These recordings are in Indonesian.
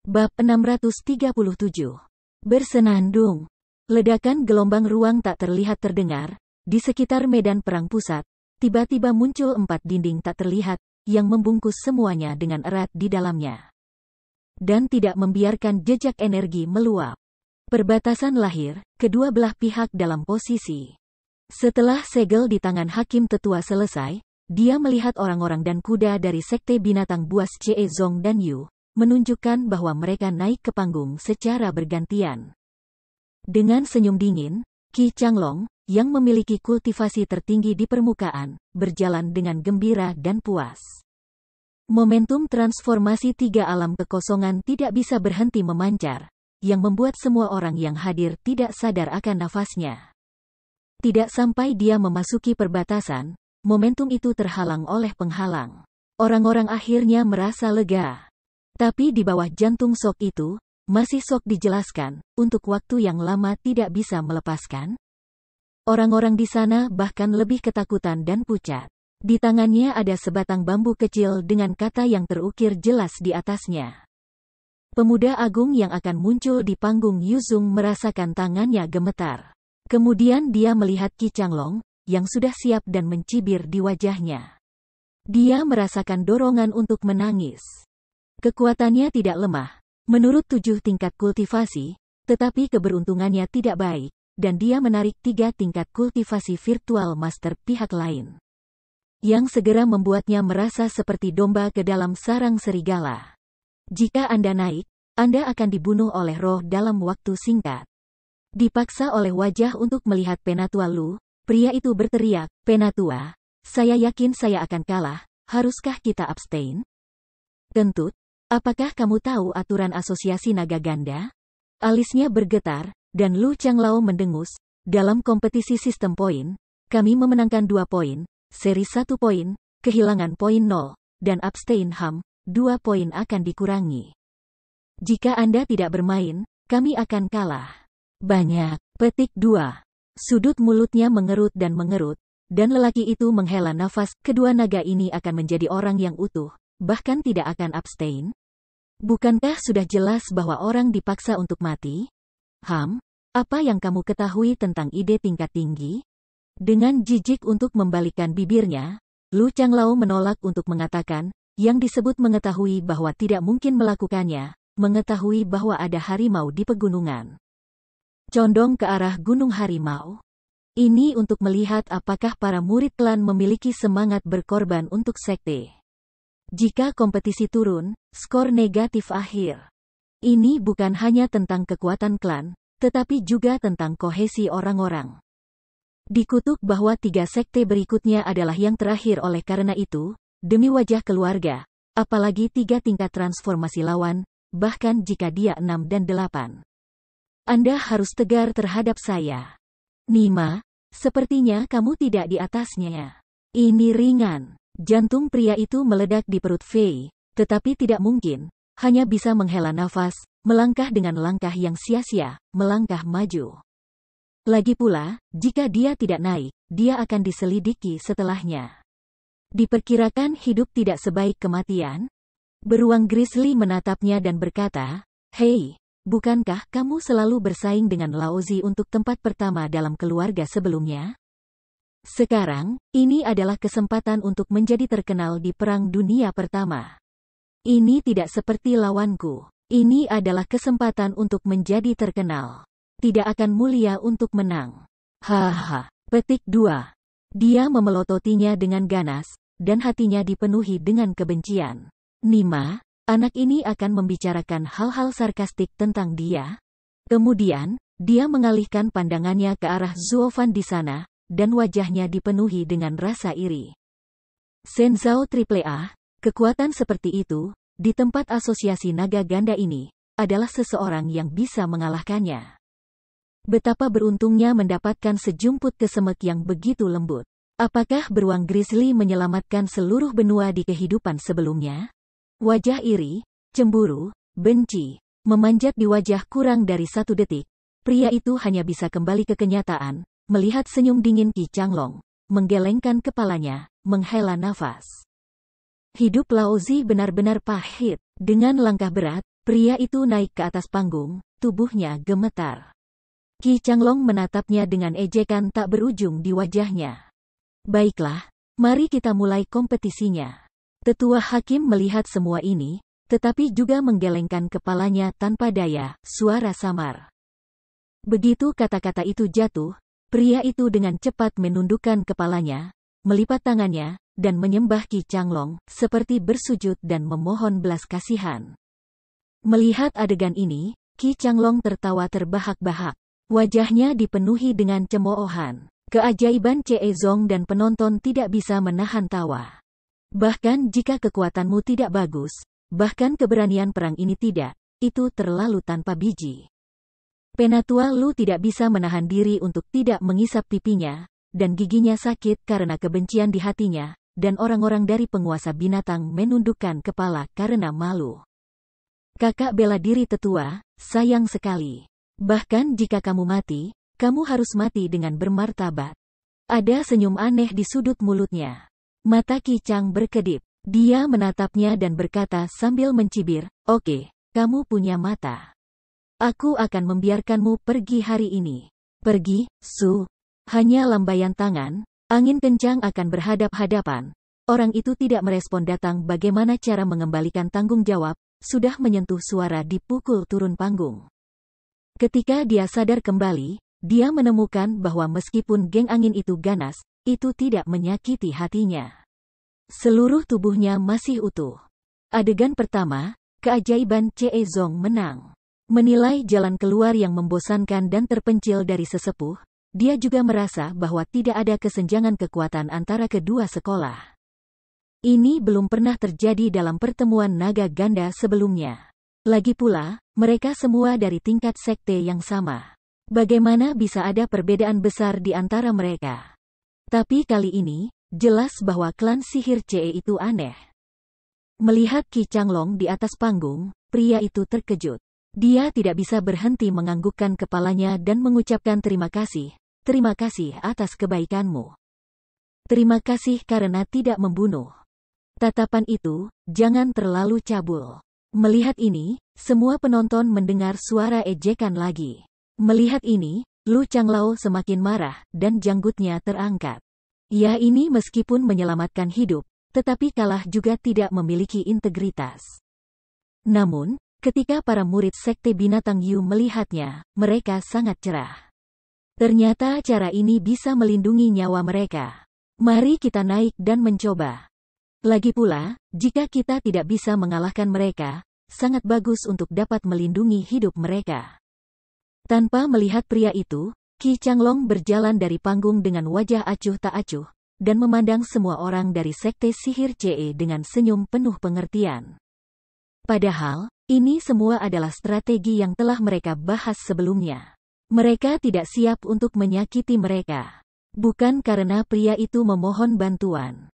Bab 637. Bersenandung. Ledakan gelombang ruang tak terlihat terdengar. Di sekitar medan perang pusat, tiba-tiba muncul 4 dinding tak terlihat, yang membungkus semuanya dengan erat di dalamnya. Dan tidak membiarkan jejak energi meluap. Perbatasan lahir, kedua belah pihak dalam posisi. Setelah segel di tangan Hakim Tetua selesai, dia melihat orang-orang dan kuda dari Sekte Binatang Buas Ce Zong dan Yu, menunjukkan bahwa mereka naik ke panggung secara bergantian. Dengan senyum dingin, Qi Changlong, yang memiliki kultivasi tertinggi di permukaan, berjalan dengan gembira dan puas. Momentum transformasi 3 alam kekosongan tidak bisa berhenti memancar, yang membuat semua orang yang hadir tidak sadar akan nafasnya. Tidak sampai dia memasuki perbatasan, momentum itu terhalang oleh penghalang. Orang-orang akhirnya merasa lega. Tapi di bawah jantung Sok itu, masih Sok dijelaskan, untuk waktu yang lama tidak bisa melepaskan. Orang-orang di sana bahkan lebih ketakutan dan pucat. Di tangannya ada sebatang bambu kecil dengan kata yang terukir jelas di atasnya. Pemuda agung yang akan muncul di panggung Yuzong merasakan tangannya gemetar. Kemudian dia melihat Qi Changlong, yang sudah siap dan mencibir di wajahnya. Dia merasakan dorongan untuk menangis. Kekuatannya tidak lemah, menurut 7 tingkat kultivasi, tetapi keberuntungannya tidak baik, dan dia menarik 3 tingkat kultivasi virtual master pihak lain. Yang segera membuatnya merasa seperti domba ke dalam sarang serigala. Jika Anda naik, Anda akan dibunuh oleh roh dalam waktu singkat. Dipaksa oleh wajah untuk melihat Penatua Lu, pria itu berteriak, "Penatua, saya yakin saya akan kalah, haruskah kita abstain?" "Kentut, apakah kamu tahu aturan asosiasi naga ganda?" Alisnya bergetar, dan Lu Changlao mendengus, "Dalam kompetisi sistem poin, kami memenangkan 2 poin, seri 1 poin, kehilangan poin 0, dan abstain 2 poin akan dikurangi. Jika Anda tidak bermain, kami akan kalah." "Banyak." Petik 2. Sudut mulutnya mengerut, dan lelaki itu menghela nafas. Kedua naga ini akan menjadi orang yang utuh, bahkan tidak akan abstain. Bukankah sudah jelas bahwa orang dipaksa untuk mati? Apa yang kamu ketahui tentang ide tingkat tinggi? Dengan jijik untuk membalikkan bibirnya, Lu Changlao menolak untuk mengatakan, yang disebut mengetahui bahwa tidak mungkin melakukannya, mengetahui bahwa ada harimau di pegunungan. Condong ke arah Gunung Harimau. Ini untuk melihat apakah para murid klan memiliki semangat berkorban untuk sekte. Jika kompetisi turun, skor negatif akhir. Ini bukan hanya tentang kekuatan klan, tetapi juga tentang kohesi orang-orang. Dikutuk bahwa 3 sekte berikutnya adalah yang terakhir, oleh karena itu, demi wajah keluarga, apalagi 3 tingkat transformasi lawan, bahkan jika dia 6 dan 8. Anda harus tegar terhadap saya. Nima, sepertinya kamu tidak di atasnya. Ini ringan. Jantung pria itu meledak di perut Fei, tetapi tidak mungkin, hanya bisa menghela nafas, melangkah dengan langkah yang sia-sia, melangkah maju. Lagi pula, jika dia tidak naik, dia akan diselidiki setelahnya. Diperkirakan hidup tidak sebaik kematian? Beruang Grizzly menatapnya dan berkata, "Hei, bukankah kamu selalu bersaing dengan Laozi untuk tempat pertama dalam keluarga sebelumnya? Sekarang, ini adalah kesempatan untuk menjadi terkenal di Perang Dunia Pertama. Ini tidak seperti lawanku. Ini adalah kesempatan untuk menjadi terkenal. Tidak akan mulia untuk menang." Haha. Petik 2. Dia memelototinya dengan ganas, dan hatinya dipenuhi dengan kebencian. Nima, anak ini akan membicarakan hal-hal sarkastik tentang dia. Kemudian, dia mengalihkan pandangannya ke arah Zuofan di sana, dan wajahnya dipenuhi dengan rasa iri. Senzhao AAA, kekuatan seperti itu, di tempat asosiasi naga ganda ini, adalah seseorang yang bisa mengalahkannya. Betapa beruntungnya mendapatkan sejumput kesemek yang begitu lembut. Apakah beruang Grizzly menyelamatkan seluruh benua di kehidupan sebelumnya? Wajah iri, cemburu, benci, memanjat di wajah kurang dari 1 detik. Pria itu hanya bisa kembali ke kenyataan, melihat senyum dingin Qi Changlong, menggelengkan kepalanya, menghela nafas. Hidup Laozi benar-benar pahit. Dengan langkah berat, Pria itu naik ke atas panggung, tubuhnya gemetar. Qi Changlong menatapnya dengan ejekan tak berujung di wajahnya. Baiklah, mari kita mulai kompetisinya. Tetua hakim melihat semua ini, tetapi juga menggelengkan kepalanya tanpa daya, suara samar. Begitu kata-kata itu jatuh, pria itu dengan cepat menundukkan kepalanya, melipat tangannya, dan menyembah Qi Changlong, seperti bersujud dan memohon belas kasihan. Melihat adegan ini, Qi Changlong tertawa terbahak-bahak. Wajahnya dipenuhi dengan cemoohan. Keajaiban Chee Zong dan penonton tidak bisa menahan tawa. Bahkan jika kekuatanmu tidak bagus, bahkan keberanian perang ini tidak, itu terlalu tanpa biji. Penatua Lu tidak bisa menahan diri untuk tidak mengisap pipinya, dan giginya sakit karena kebencian di hatinya, dan orang-orang dari penguasa binatang menundukkan kepala karena malu. Kakak bela diri tetua, sayang sekali. Bahkan jika kamu mati, kamu harus mati dengan bermartabat. Ada senyum aneh di sudut mulutnya. Mata Qi Chang berkedip. Dia menatapnya dan berkata sambil mencibir, "Oke, kamu punya mata. Aku akan membiarkanmu pergi hari ini." Pergi, Su. Hanya lambaian tangan, angin kencang akan berhadap-hadapan. Orang itu tidak merespon datang bagaimana cara mengembalikan tanggung jawab, sudah menyentuh suara dipukul turun panggung. Ketika dia sadar kembali, dia menemukan bahwa meskipun geng angin itu ganas, itu tidak menyakiti hatinya. Seluruh tubuhnya masih utuh. Adegan pertama, keajaiban Chee Zong menang. Menilai jalan keluar yang membosankan dan terpencil dari sesepuh, dia juga merasa bahwa tidak ada kesenjangan kekuatan antara kedua sekolah. Ini belum pernah terjadi dalam pertemuan naga ganda sebelumnya. Lagi pula, mereka semua dari tingkat sekte yang sama. Bagaimana bisa ada perbedaan besar di antara mereka? Tapi kali ini, jelas bahwa klan sihir Chee itu aneh. Melihat Qi Changlong di atas panggung, pria itu terkejut. Dia tidak bisa berhenti menganggukkan kepalanya dan mengucapkan terima kasih atas kebaikanmu. Terima kasih karena tidak membunuh. Tatapan itu, jangan terlalu cabul. Melihat ini, semua penonton mendengar suara ejekan lagi. Melihat ini, Lu Changlao semakin marah, dan janggutnya terangkat. Ya ini meskipun menyelamatkan hidup, tetapi kalah juga tidak memiliki integritas. Namun, ketika para murid sekte binatang Yu melihatnya, mereka sangat cerah. Ternyata cara ini bisa melindungi nyawa mereka. Mari kita naik dan mencoba. Lagi pula, jika kita tidak bisa mengalahkan mereka, sangat bagus untuk dapat melindungi hidup mereka. Tanpa melihat pria itu, Qi Changlong berjalan dari panggung dengan wajah acuh tak acuh, dan memandang semua orang dari sekte sihir Chee dengan senyum penuh pengertian. Padahal, ini semua adalah strategi yang telah mereka bahas sebelumnya. Mereka tidak siap untuk menyakiti mereka. Bukan karena pria itu memohon bantuan.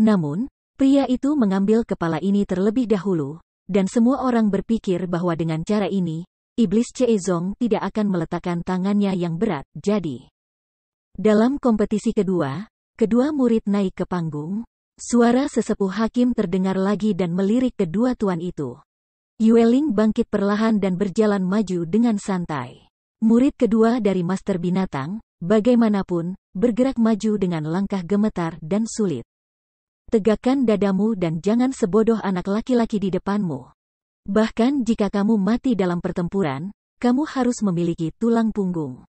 Namun, pria itu mengambil kepala ini terlebih dahulu, dan semua orang berpikir bahwa dengan cara ini, iblis Chee Zong tidak akan meletakkan tangannya yang berat. Jadi, dalam kompetisi kedua, kedua murid naik ke panggung. Suara sesepuh hakim terdengar lagi dan melirik kedua tuan itu. Yueling bangkit perlahan dan berjalan maju dengan santai. Murid kedua dari Master Binatang, bagaimanapun, bergerak maju dengan langkah gemetar dan sulit. Tegakkan dadamu dan jangan sebodoh anak laki-laki di depanmu. Bahkan jika kamu mati dalam pertempuran, kamu harus memiliki tulang punggung.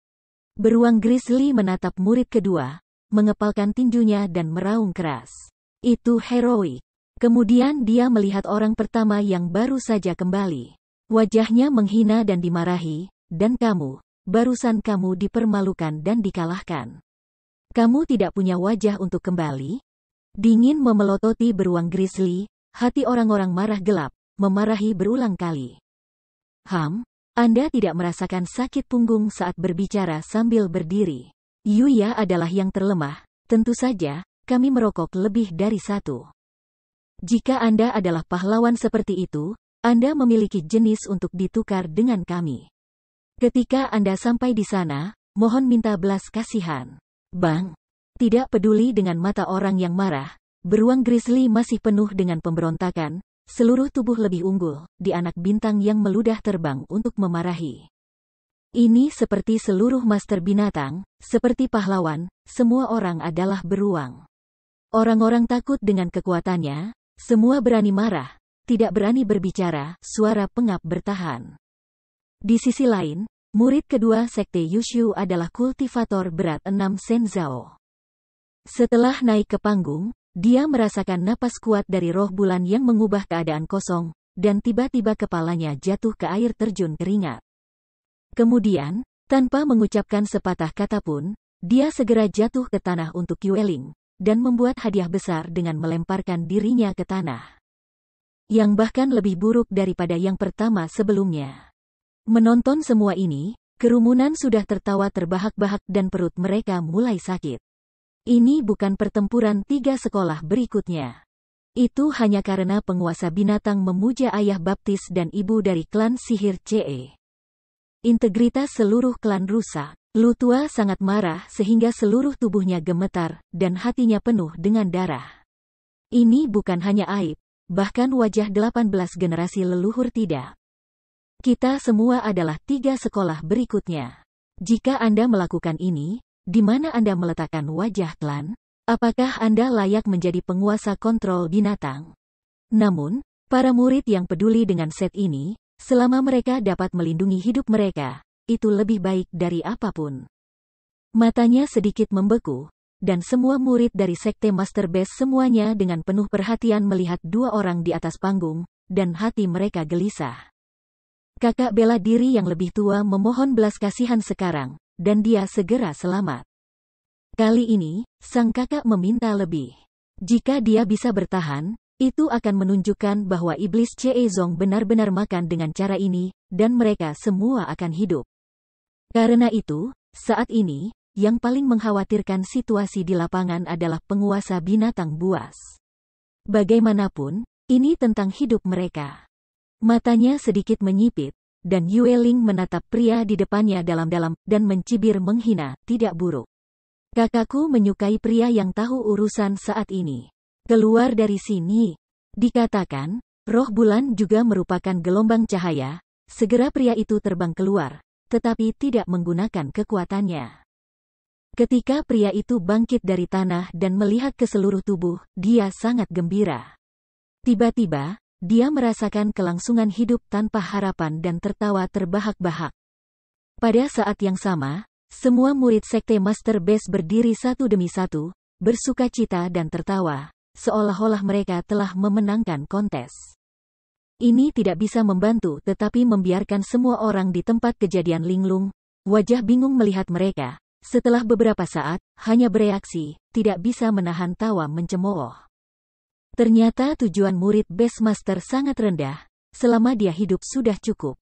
Beruang Grizzly menatap murid kedua, mengepalkan tinjunya dan meraung keras. Itu heroik. Kemudian dia melihat orang pertama yang baru saja kembali. Wajahnya menghina dan dimarahi, dan kamu, barusan kamu dipermalukan dan dikalahkan. Kamu tidak punya wajah untuk kembali? Dingin memelototi beruang Grizzly, hati orang-orang marah gelap, memarahi berulang kali. Anda tidak merasakan sakit punggung saat berbicara sambil berdiri. Yuya adalah yang terlemah, tentu saja, kami merokok lebih dari satu. Jika Anda adalah pahlawan seperti itu, Anda memiliki jenis untuk ditukar dengan kami. Ketika Anda sampai di sana, mohon minta belas kasihan. Bang! Tidak peduli dengan mata orang yang marah, beruang Grizzly masih penuh dengan pemberontakan, seluruh tubuh lebih unggul, di anak bintang yang meludah terbang untuk memarahi. Ini seperti seluruh master binatang, seperti pahlawan, semua orang adalah beruang. Orang-orang takut dengan kekuatannya, semua berani marah, tidak berani berbicara, suara pengap bertahan. Di sisi lain, murid kedua Sekte Yushu adalah kultivator berat 6 Senzao. Setelah naik ke panggung, dia merasakan napas kuat dari roh bulan yang mengubah keadaan kosong, dan tiba-tiba kepalanya jatuh ke air terjun keringat. Kemudian, tanpa mengucapkan sepatah kata pun, dia segera jatuh ke tanah untuk Yueling, dan membuat hadiah besar dengan melemparkan dirinya ke tanah. Yang bahkan lebih buruk daripada yang pertama sebelumnya. Menonton semua ini, kerumunan sudah tertawa terbahak-bahak dan perut mereka mulai sakit. Ini bukan pertempuran 3 sekolah berikutnya. Itu hanya karena penguasa binatang memuja ayah baptis dan ibu dari klan sihir CE. Integritas seluruh klan rusak. Lu Tua sangat marah sehingga seluruh tubuhnya gemetar, dan hatinya penuh dengan darah. Ini bukan hanya aib, bahkan wajah 18 generasi leluhur tidak. Kita semua adalah 3 sekolah berikutnya. Jika Anda melakukan ini, di mana Anda meletakkan wajah klan? Apakah Anda layak menjadi penguasa kontrol binatang? Namun, para murid yang peduli dengan set ini, selama mereka dapat melindungi hidup mereka, itu lebih baik dari apapun. Matanya sedikit membeku, dan semua murid dari Sekte Master Base semuanya dengan penuh perhatian melihat 2 orang di atas panggung, dan hati mereka gelisah. Kakak bela diri yang lebih tua memohon belas kasihan sekarang, dan dia segera selamat. Kali ini, sang kakak meminta lebih. Jika dia bisa bertahan, itu akan menunjukkan bahwa iblis Ceezong benar-benar makan dengan cara ini, dan mereka semua akan hidup. Karena itu, saat ini, yang paling mengkhawatirkan situasi di lapangan adalah penguasa binatang buas. Bagaimanapun, ini tentang hidup mereka. Matanya sedikit menyipit, dan Yueling menatap pria di depannya dalam-dalam, dan mencibir menghina, tidak buruk. Kakakku menyukai pria yang tahu urusan saat ini. Keluar dari sini. Dikatakan, roh bulan juga merupakan gelombang cahaya, segera pria itu terbang keluar, tetapi tidak menggunakan kekuatannya. Ketika pria itu bangkit dari tanah dan melihat ke seluruh tubuh, dia sangat gembira. Tiba-tiba, dia merasakan kelangsungan hidup tanpa harapan dan tertawa terbahak-bahak. Pada saat yang sama, semua murid Sekte Master Base berdiri satu demi satu, bersukacita dan tertawa, seolah-olah mereka telah memenangkan kontes. Ini tidak bisa membantu tetapi membiarkan semua orang di tempat kejadian linglung, wajah bingung melihat mereka. Setelah beberapa saat, hanya bereaksi, tidak bisa menahan tawa mencemooh. Ternyata tujuan murid Base Master sangat rendah, selama dia hidup sudah cukup.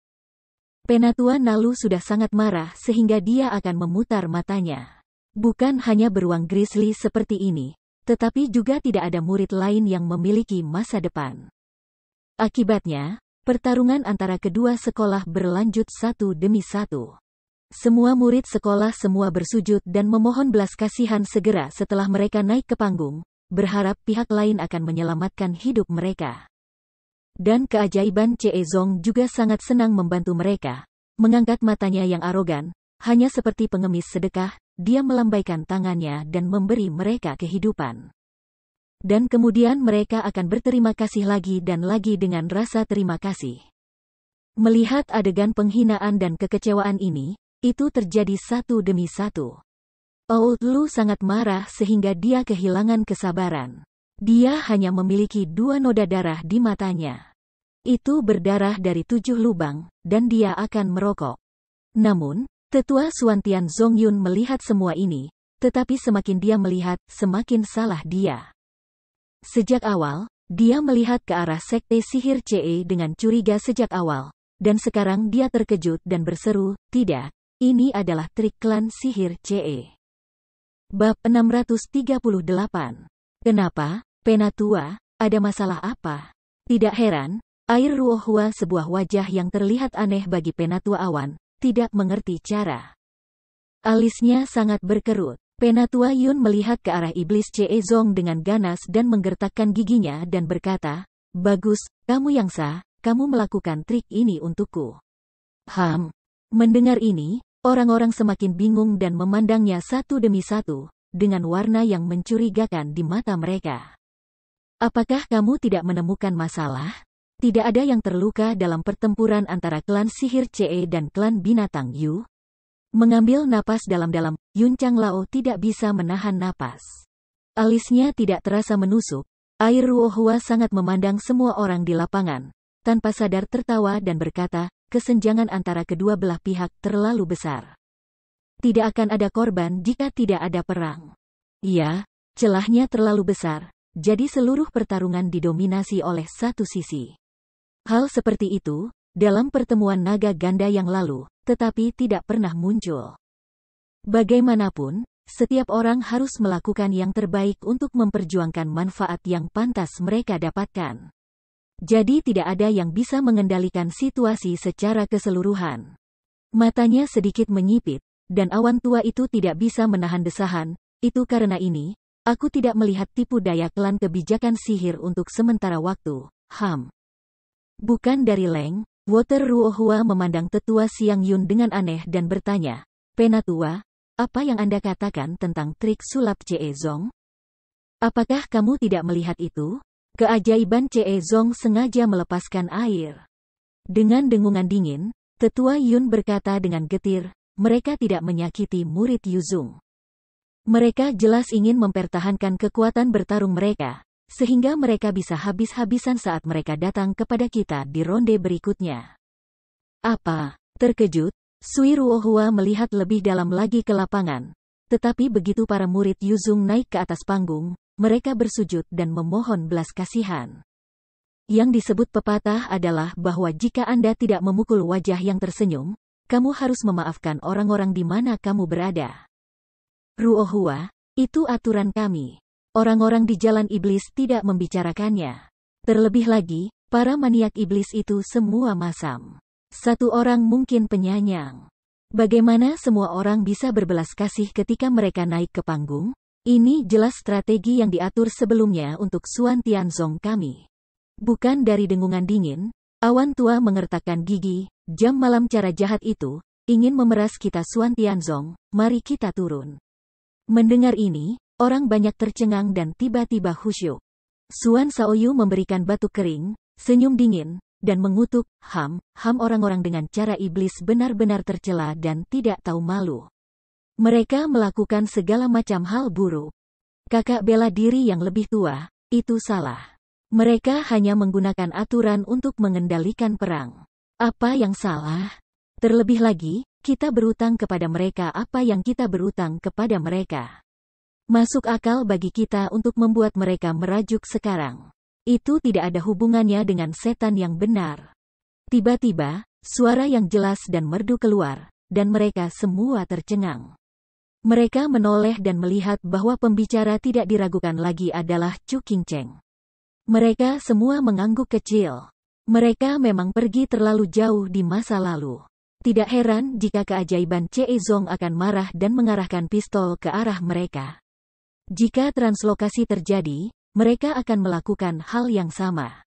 Penatua Nalu sudah sangat marah sehingga dia akan memutar matanya. Bukan hanya beruang grizzly seperti ini, tetapi juga tidak ada murid lain yang memiliki masa depan. Akibatnya, pertarungan antara kedua sekolah berlanjut satu demi satu. Semua murid sekolah semua bersujud dan memohon belas kasihan segera setelah mereka naik ke panggung, berharap pihak lain akan menyelamatkan hidup mereka. Dan keajaiban Ceezong juga sangat senang membantu mereka. Mengangkat matanya yang arogan, hanya seperti pengemis sedekah, dia melambaikan tangannya dan memberi mereka kehidupan. Dan kemudian mereka akan berterima kasih lagi dan lagi dengan rasa terima kasih. Melihat adegan penghinaan dan kekecewaan ini, itu terjadi satu demi satu. Old Lu sangat marah sehingga dia kehilangan kesabaran. Dia hanya memiliki 2 noda darah di matanya. Itu berdarah dari 7 lubang, dan dia akan merokok. Namun, tetua Suantian Zongyun melihat semua ini, tetapi semakin dia melihat, semakin salah dia. Sejak awal, dia melihat ke arah Sekte Sihir CE dengan curiga sejak awal, dan sekarang dia terkejut dan berseru, tidak, ini adalah trik klan Sihir CE. Bab 638. Kenapa, Penatua, ada masalah apa? Tidak heran, air Ruohua sebuah wajah yang terlihat aneh bagi Penatua Awan, tidak mengerti cara. Alisnya sangat berkerut. Penatua Yun melihat ke arah iblis Ceezong dengan ganas dan menggertakkan giginya dan berkata, bagus, kamu yang sah, kamu melakukan trik ini untukku. Mendengar ini, orang-orang semakin bingung dan memandangnya satu demi satu, dengan warna yang mencurigakan di mata mereka. Apakah kamu tidak menemukan masalah? Tidak ada yang terluka dalam pertempuran antara klan sihir Ce dan klan binatang Yu. Mengambil napas dalam-dalam, Yun Changlao tidak bisa menahan napas. Alisnya tidak terasa menusuk. Air Ruohua sangat memandang semua orang di lapangan, tanpa sadar tertawa dan berkata, kesenjangan antara kedua belah pihak terlalu besar. Tidak akan ada korban jika tidak ada perang. Ya, celahnya terlalu besar, jadi seluruh pertarungan didominasi oleh satu sisi. Hal seperti itu, dalam pertemuan naga ganda yang lalu, tetapi tidak pernah muncul. Bagaimanapun, setiap orang harus melakukan yang terbaik untuk memperjuangkan manfaat yang pantas mereka dapatkan. Jadi tidak ada yang bisa mengendalikan situasi secara keseluruhan. Matanya sedikit menyipit, dan awan tua itu tidak bisa menahan desahan. Itu karena ini, aku tidak melihat tipu daya klan kebijakan sihir untuk sementara waktu. Bukan dari Leng, Water Ruohua memandang tetua Siang Yun dengan aneh dan bertanya, Penatua, apa yang Anda katakan tentang trik sulap Ce Zong? Apakah kamu tidak melihat itu? Keajaiban Ce Zong sengaja melepaskan air. Dengan dengungan dingin, tetua Yun berkata dengan getir, mereka tidak menyakiti murid Yuzong. Mereka jelas ingin mempertahankan kekuatan bertarung mereka, sehingga mereka bisa habis-habisan saat mereka datang kepada kita di ronde berikutnya. Apa? Terkejut, Sui Ruohua melihat lebih dalam lagi ke lapangan. Tetapi begitu para murid Yuzong naik ke atas panggung, mereka bersujud dan memohon belas kasihan. Yang disebut pepatah adalah bahwa jika Anda tidak memukul wajah yang tersenyum, kamu harus memaafkan orang-orang di mana kamu berada. Ruohua, itu aturan kami. Orang-orang di jalan iblis tidak membicarakannya. Terlebih lagi, para maniak iblis itu semua masam. Satu orang mungkin penyanyang. Bagaimana semua orang bisa berbelas kasih ketika mereka naik ke panggung? Ini jelas strategi yang diatur sebelumnya untuk Xuan Tianzong kami. Bukan dari dengungan dingin, awan tua mengertakkan gigi, jam malam cara jahat itu, ingin memeras kita Xuan Tianzong, mari kita turun. Mendengar ini, orang banyak tercengang dan tiba-tiba khusyuk. Xuan Shaoyu memberikan batuk kering, senyum dingin, dan mengutuk, orang-orang dengan cara iblis benar-benar tercela dan tidak tahu malu. Mereka melakukan segala macam hal buruk. Kakak bela diri yang lebih tua, itu salah. Mereka hanya menggunakan aturan untuk mengendalikan perang. Apa yang salah? Terlebih lagi, kita berutang kepada mereka apa yang kita berutang kepada mereka. Masuk akal bagi kita untuk membuat mereka merajuk sekarang. Itu tidak ada hubungannya dengan setan yang benar. Tiba-tiba, suara yang jelas dan merdu keluar, dan mereka semua tercengang. Mereka menoleh dan melihat bahwa pembicara tidak diragukan lagi adalah Chu Qingcheng. Mereka semua mengangguk kecil. Mereka memang pergi terlalu jauh di masa lalu. Tidak heran jika keajaiban Ce Zong akan marah dan mengarahkan pistol ke arah mereka. Jika translokasi terjadi, mereka akan melakukan hal yang sama.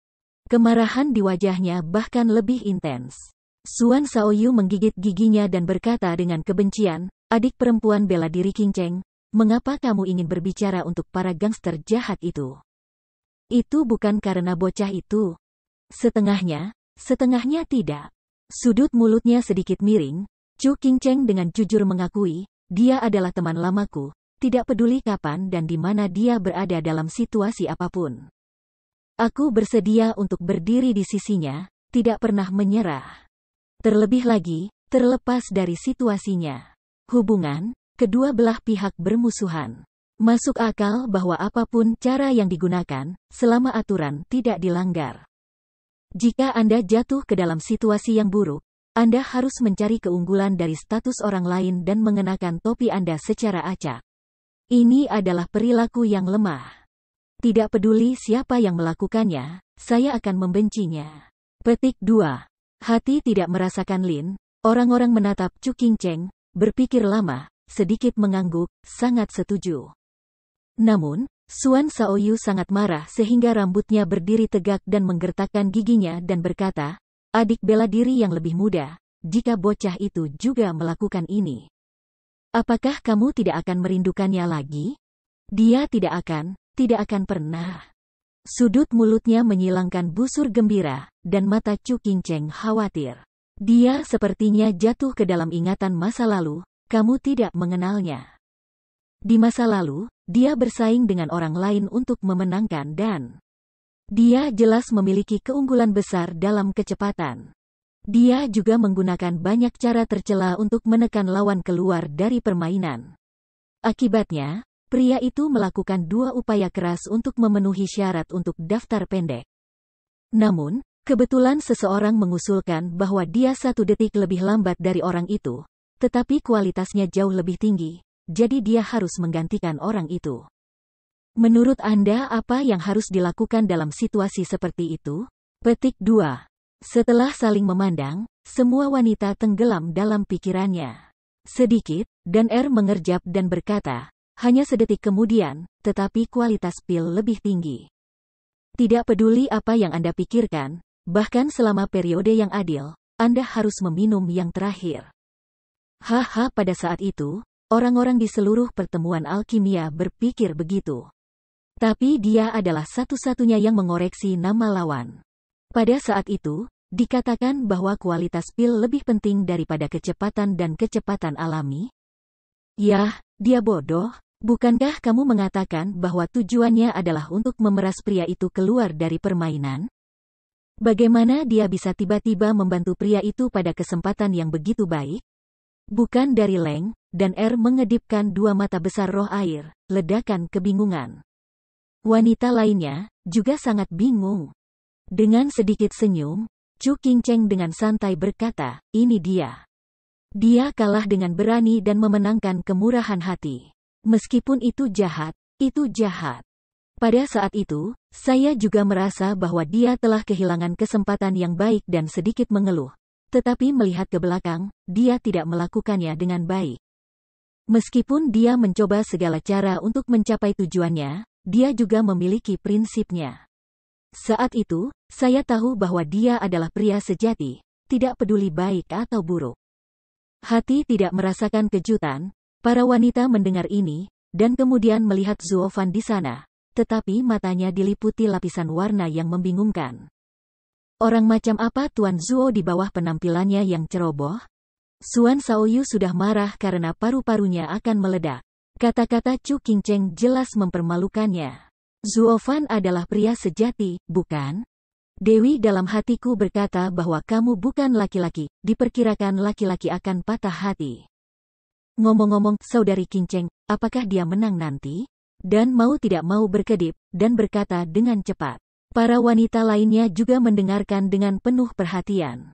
Kemarahan di wajahnya bahkan lebih intens. Xuan Shaoyu menggigit giginya dan berkata dengan kebencian, adik perempuan bela diri Qingcheng, mengapa kamu ingin berbicara untuk para gangster jahat itu? Itu bukan karena bocah itu. Setengahnya tidak. Sudut mulutnya sedikit miring, Chu Qingcheng dengan jujur mengakui, dia adalah teman lamaku, tidak peduli kapan dan di mana dia berada dalam situasi apapun. Aku bersedia untuk berdiri di sisinya, tidak pernah menyerah. Terlebih lagi, terlepas dari situasinya. Hubungan, kedua belah pihak bermusuhan. Masuk akal bahwa apapun cara yang digunakan, selama aturan tidak dilanggar. Jika Anda jatuh ke dalam situasi yang buruk, Anda harus mencari keunggulan dari status orang lain dan mengenakan topi Anda secara acak. Ini adalah perilaku yang lemah. Tidak peduli siapa yang melakukannya, saya akan membencinya. Petik 2. Hati tidak merasakan Lin, orang-orang menatap Chu Qingcheng, berpikir lama, sedikit mengangguk, sangat setuju. Namun, Suan Shaoyu sangat marah sehingga rambutnya berdiri tegak dan menggertakkan giginya dan berkata, adik bela diri yang lebih muda, jika bocah itu juga melakukan ini, apakah kamu tidak akan merindukannya lagi? Dia tidak akan pernah. Sudut mulutnya menyilangkan busur gembira, dan mata Chu Qingcheng khawatir. Dia sepertinya jatuh ke dalam ingatan masa lalu, kamu tidak mengenalnya. Di masa lalu, dia bersaing dengan orang lain untuk memenangkan dan dia jelas memiliki keunggulan besar dalam kecepatan. Dia juga menggunakan banyak cara tercela untuk menekan lawan keluar dari permainan. Akibatnya, pria itu melakukan 2 upaya keras untuk memenuhi syarat untuk daftar pendek. Namun, kebetulan seseorang mengusulkan bahwa dia 1 detik lebih lambat dari orang itu, tetapi kualitasnya jauh lebih tinggi, jadi dia harus menggantikan orang itu. Menurut Anda apa yang harus dilakukan dalam situasi seperti itu? Petik 2. Setelah saling memandang, semua wanita tenggelam dalam pikirannya. Sedikit, dan mengerjap dan berkata, hanya sedetik kemudian, tetapi kualitas pil lebih tinggi. Tidak peduli apa yang Anda pikirkan, bahkan selama periode yang adil, Anda harus meminum yang terakhir. Haha, pada saat itu, orang-orang di seluruh pertemuan alkimia berpikir begitu. Tapi dia adalah satu-satunya yang mengoreksi nama lawan. Pada saat itu, dikatakan bahwa kualitas pil lebih penting daripada kecepatan dan kecepatan alami. Yah, dia bodoh. Bukankah kamu mengatakan bahwa tujuannya adalah untuk memeras pria itu keluar dari permainan? Bagaimana dia bisa tiba-tiba membantu pria itu pada kesempatan yang begitu baik? Bukan dari Leng, dan mengedipkan 2 mata besar roh air, ledakan kebingungan. Wanita lainnya juga sangat bingung. Dengan sedikit senyum, Chu Qingcheng dengan santai berkata, ini dia. Dia kalah dengan berani dan memenangkan kemurahan hati. Meskipun itu jahat, itu jahat. Pada saat itu, saya juga merasa bahwa dia telah kehilangan kesempatan yang baik dan sedikit mengeluh. Tetapi melihat ke belakang, dia tidak melakukannya dengan baik. Meskipun dia mencoba segala cara untuk mencapai tujuannya, dia juga memiliki prinsipnya. Saat itu, saya tahu bahwa dia adalah pria sejati, tidak peduli baik atau buruk. Hati tidak merasakan kejutan, para wanita mendengar ini, dan kemudian melihat Zuo Fan di sana, tetapi matanya diliputi lapisan warna yang membingungkan. Orang macam apa Tuan Zuo di bawah penampilannya yang ceroboh? Suan Shaoyu sudah marah karena paru-parunya akan meledak. Kata-kata Chu Qingcheng jelas mempermalukannya. Zuo Fan adalah pria sejati, bukan? Dewi dalam hatiku berkata bahwa kamu bukan laki-laki, diperkirakan laki-laki akan patah hati. Ngomong-ngomong, Saudari Qingcheng, apakah dia menang nanti? Dan mau tidak mau berkedip, dan berkata dengan cepat. Para wanita lainnya juga mendengarkan dengan penuh perhatian.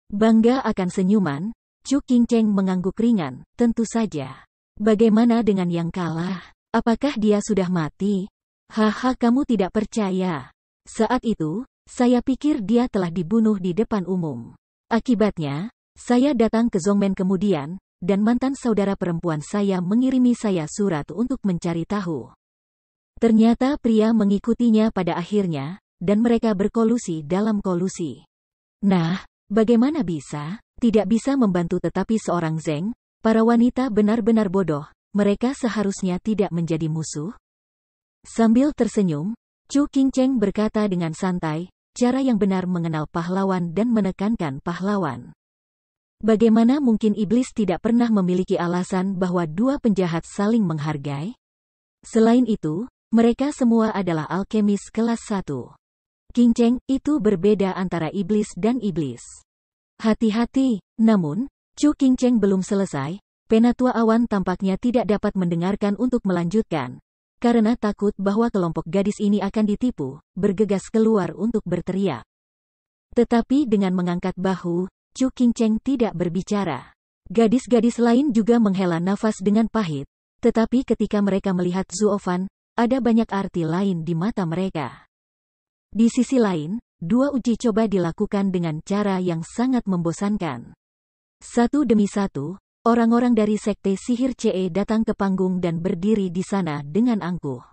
Bangga akan senyuman, Chu Qingcheng mengangguk ringan, tentu saja. Bagaimana dengan yang kalah? Apakah dia sudah mati? Haha, kamu tidak percaya. Saat itu, saya pikir dia telah dibunuh di depan umum. Akibatnya, saya datang ke Zongmen kemudian, dan mantan saudara perempuan saya mengirimi saya surat untuk mencari tahu. Ternyata pria mengikutinya pada akhirnya, dan mereka berkolusi dalam kolusi. Nah, bagaimana bisa? Tidak bisa membantu tetapi seorang Zeng, para wanita benar-benar bodoh, mereka seharusnya tidak menjadi musuh. Sambil tersenyum, Chu Qingcheng berkata dengan santai, cara yang benar mengenal pahlawan dan menekankan pahlawan. Bagaimana mungkin iblis tidak pernah memiliki alasan bahwa 2 penjahat saling menghargai? Selain itu, mereka semua adalah alkemis kelas 1. Qingcheng, itu berbeda antara iblis dan iblis. Hati-hati, namun, Chu Qingcheng belum selesai, Penatua Awan tampaknya tidak dapat mendengarkan untuk melanjutkan. Karena takut bahwa kelompok gadis ini akan ditipu, bergegas keluar untuk berteriak. Tetapi dengan mengangkat bahu, Chu Qingcheng tidak berbicara. Gadis-gadis lain juga menghela nafas dengan pahit, tetapi ketika mereka melihat Zuo Fan, ada banyak arti lain di mata mereka. Di sisi lain, 2 uji coba dilakukan dengan cara yang sangat membosankan. Satu demi satu, orang-orang dari Sekte Sihir CE datang ke panggung dan berdiri di sana dengan angkuh.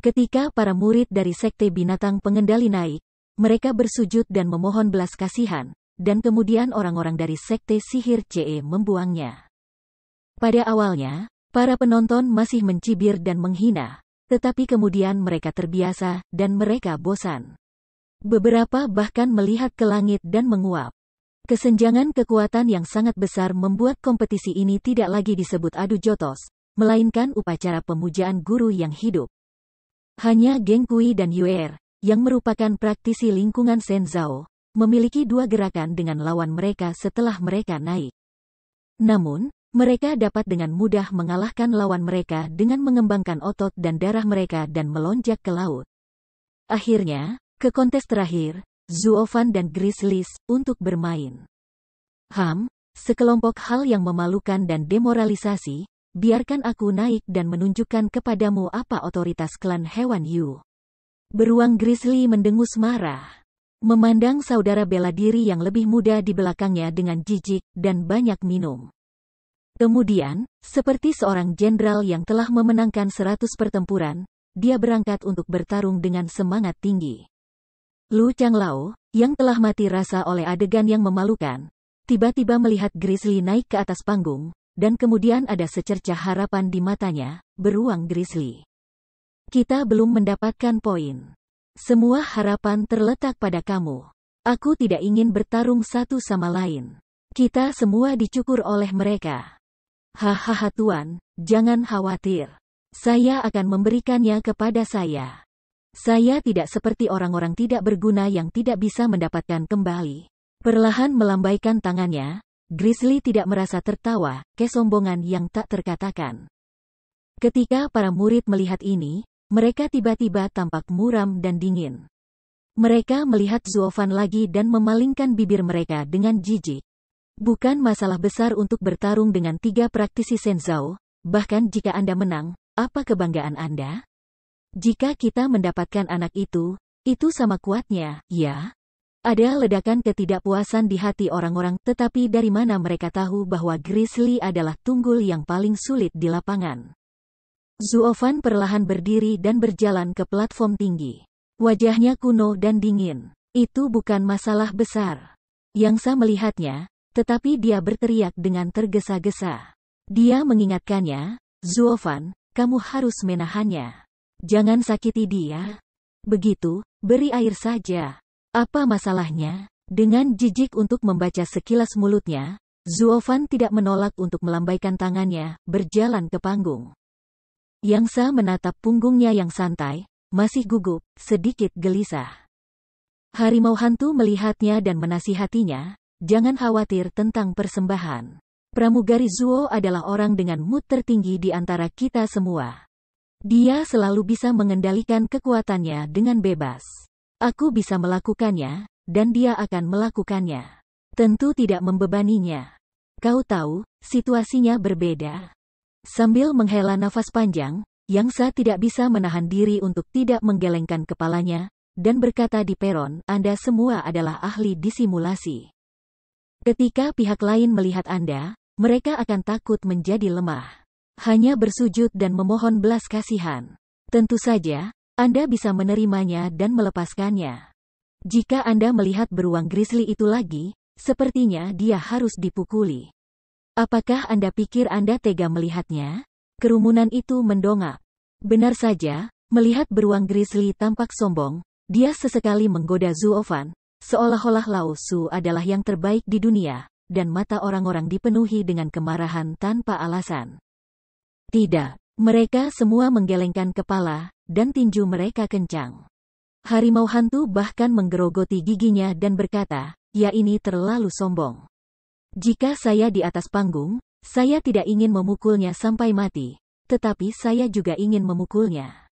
Ketika para murid dari Sekte Binatang Pengendali naik, mereka bersujud dan memohon belas kasihan, dan kemudian orang-orang dari Sekte Sihir CE membuangnya. Pada awalnya, para penonton masih mencibir dan menghina, tetapi kemudian mereka terbiasa dan mereka bosan. Beberapa bahkan melihat ke langit dan menguap. Kesenjangan kekuatan yang sangat besar membuat kompetisi ini tidak lagi disebut adu jotos, melainkan upacara pemujaan guru yang hidup. Hanya Geng Kui dan Yuer, yang merupakan praktisi lingkungan Shenzhou, memiliki dua gerakan dengan lawan mereka setelah mereka naik. Namun, mereka dapat dengan mudah mengalahkan lawan mereka dengan mengembangkan otot dan darah mereka dan melonjak ke laut. Akhirnya, ke kontes terakhir, Zuofan dan Grizzlies untuk bermain. Sekelompok hal yang memalukan dan demoralisasi. Biarkan aku naik dan menunjukkan kepadamu apa otoritas klan hewan Yu. Beruang Grizzly mendengus marah. Memandang saudara bela diri yang lebih muda di belakangnya dengan jijik dan banyak minum. Kemudian, seperti seorang jenderal yang telah memenangkan 100 pertempuran, dia berangkat untuk bertarung dengan semangat tinggi. Lu Changlao, yang telah mati rasa oleh adegan yang memalukan, tiba-tiba melihat Grizzly naik ke atas panggung, dan kemudian ada secercah harapan di matanya, beruang Grizzly. Kita belum mendapatkan poin. Semua harapan terletak pada kamu. Aku tidak ingin bertarung satu sama lain. Kita semua dicukur oleh mereka. Hahaha tuan, jangan khawatir. Saya akan memberikannya kepada saya. Saya tidak seperti orang-orang tidak berguna yang tidak bisa mendapatkan kembali. Perlahan melambaikan tangannya, Grizzly tidak merasa tertawa, kesombongan yang tak terkatakan. Ketika para murid melihat ini, mereka tiba-tiba tampak muram dan dingin. Mereka melihat Zuofan lagi dan memalingkan bibir mereka dengan jijik. Bukan masalah besar untuk bertarung dengan 3 praktisi Shenzhou, bahkan jika Anda menang, apa kebanggaan Anda? Jika kita mendapatkan anak itu sama kuatnya, ya? Ada ledakan ketidakpuasan di hati orang-orang, tetapi dari mana mereka tahu bahwa Grizzly adalah tunggul yang paling sulit di lapangan? Zuofan perlahan berdiri dan berjalan ke platform tinggi. Wajahnya kuno dan dingin. Itu bukan masalah besar. Yang Sa melihatnya, tetapi dia berteriak dengan tergesa-gesa. Dia mengingatkannya, Zuofan, kamu harus menahannya. Jangan sakiti dia. Begitu, beri air saja. Apa masalahnya? Dengan jijik untuk membaca sekilas mulutnya, Zuofan tidak menolak untuk melambaikan tangannya, berjalan ke panggung. Yang Sa menatap punggungnya yang santai, masih gugup, sedikit gelisah. Harimau hantu melihatnya dan menasihatinya, jangan khawatir tentang persembahan. Pramugari Zuo adalah orang dengan mood tertinggi di antara kita semua. Dia selalu bisa mengendalikan kekuatannya dengan bebas. Aku bisa melakukannya, dan dia akan melakukannya. Tentu tidak membebaninya. Kau tahu, situasinya berbeda. Sambil menghela nafas panjang, Yang Sa tidak bisa menahan diri untuk tidak menggelengkan kepalanya, dan berkata di peron, Anda semua adalah ahli disimulasi. Ketika pihak lain melihat Anda, mereka akan takut menjadi lemah. Hanya bersujud dan memohon belas kasihan. Tentu saja, Anda bisa menerimanya dan melepaskannya. Jika Anda melihat beruang Grizzly itu lagi, sepertinya dia harus dipukuli. Apakah Anda pikir Anda tega melihatnya? Kerumunan itu mendongak. Benar saja, melihat beruang Grizzly tampak sombong, dia sesekali menggoda Zuofan, seolah-olah Lao Su adalah yang terbaik di dunia, dan mata orang-orang dipenuhi dengan kemarahan tanpa alasan. Tidak. Mereka semua menggelengkan kepala, dan tinju mereka kencang. Harimau hantu bahkan menggerogoti giginya dan berkata, ya ini terlalu sombong. Jika saya di atas panggung, saya tidak ingin memukulnya sampai mati, tetapi saya juga ingin memukulnya.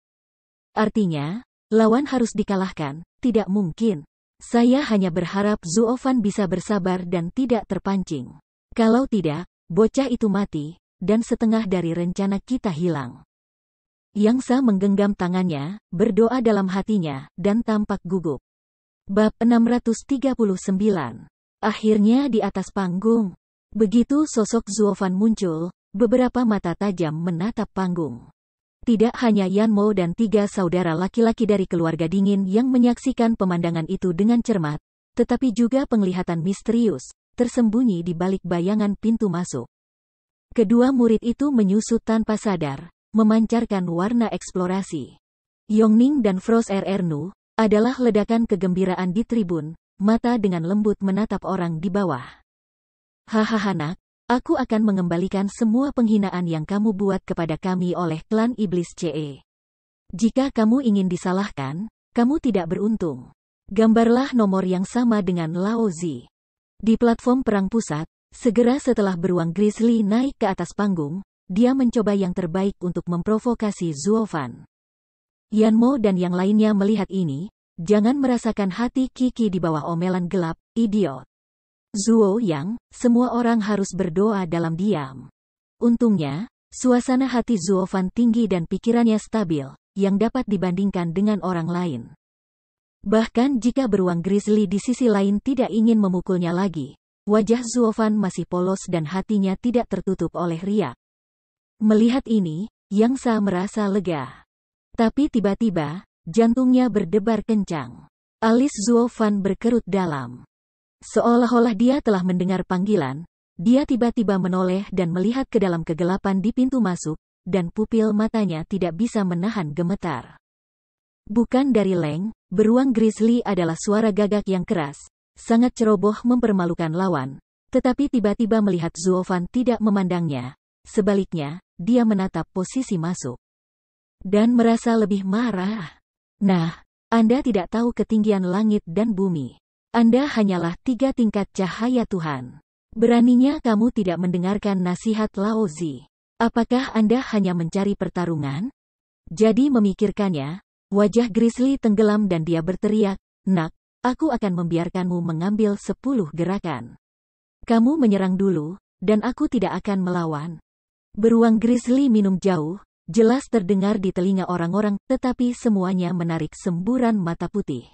Artinya, lawan harus dikalahkan, tidak mungkin. Saya hanya berharap Zuofan bisa bersabar dan tidak terpancing. Kalau tidak, bocah itu mati, dan setengah dari rencana kita hilang. Yang Sa menggenggam tangannya, berdoa dalam hatinya, dan tampak gugup. Bab 639. Akhirnya di atas panggung. Begitu sosok Zuofan muncul, beberapa mata tajam menatap panggung. Tidak hanya Yanmo dan 3 saudara laki-laki dari keluarga dingin yang menyaksikan pemandangan itu dengan cermat, tetapi juga penglihatan misterius, tersembunyi di balik bayangan pintu masuk. Kedua murid itu menyusut tanpa sadar, memancarkan warna eksplorasi. Yongning dan Frost RRNU adalah ledakan kegembiraan di tribun, mata dengan lembut menatap orang di bawah. Hahaha nak. Aku akan mengembalikan semua penghinaan yang kamu buat kepada kami oleh klan iblis CE. Jika kamu ingin disalahkan, kamu tidak beruntung. Gambarlah nomor yang sama dengan Lao Zi. Di platform perang pusat, segera setelah beruang Grizzly naik ke atas panggung, dia mencoba yang terbaik untuk memprovokasi Zuo Fan. Yanmo dan yang lainnya melihat ini, jangan merasakan hati Kiki di bawah omelan gelap, idiot. Zuo Yang, semua orang harus berdoa dalam diam. Untungnya, suasana hati Zuo Fan tinggi dan pikirannya stabil, yang dapat dibandingkan dengan orang lain. Bahkan jika beruang Grizzly di sisi lain tidak ingin memukulnya lagi, wajah Zuo Fan masih polos dan hatinya tidak tertutup oleh riak. Melihat ini, Yang Sa merasa lega. Tapi tiba-tiba, jantungnya berdebar kencang. Alis Zuo Fan berkerut dalam. Seolah-olah dia telah mendengar panggilan, dia tiba-tiba menoleh dan melihat ke dalam kegelapan di pintu masuk, dan pupil matanya tidak bisa menahan gemetar. Bukan dari Leng, beruang Grizzly adalah suara gagak yang keras, sangat ceroboh mempermalukan lawan, tetapi tiba-tiba melihat Zuo Fan tidak memandangnya, sebaliknya, dia menatap posisi masuk. Dan merasa lebih marah. Nah, Anda tidak tahu ketinggian langit dan bumi. Anda hanyalah 3 tingkat cahaya Tuhan. Beraninya kamu tidak mendengarkan nasihat Lao Zi. Apakah Anda hanya mencari pertarungan? Jadi memikirkannya, wajah Grizzly tenggelam dan dia berteriak, "Nak, aku akan membiarkanmu mengambil 10 gerakan. Kamu menyerang dulu, dan aku tidak akan melawan." Beruang Grizzly minum jauh, jelas terdengar di telinga orang-orang, tetapi semuanya menarik semburan mata putih.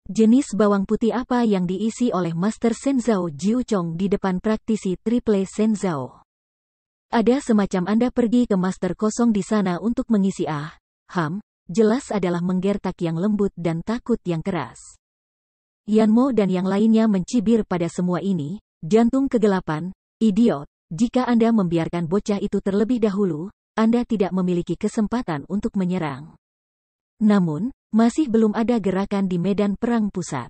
Jenis bawang putih apa yang diisi oleh Master Shenzhou Jiuchong di depan praktisi Triple Shenzhou? Ada semacam Anda pergi ke Master kosong di sana untuk mengisi jelas adalah menggertak yang lembut dan takut yang keras. Yanmo dan yang lainnya mencibir pada semua ini, jantung kegelapan, idiot, jika Anda membiarkan bocah itu terlebih dahulu, Anda tidak memiliki kesempatan untuk menyerang. Namun, masih belum ada gerakan di medan perang pusat.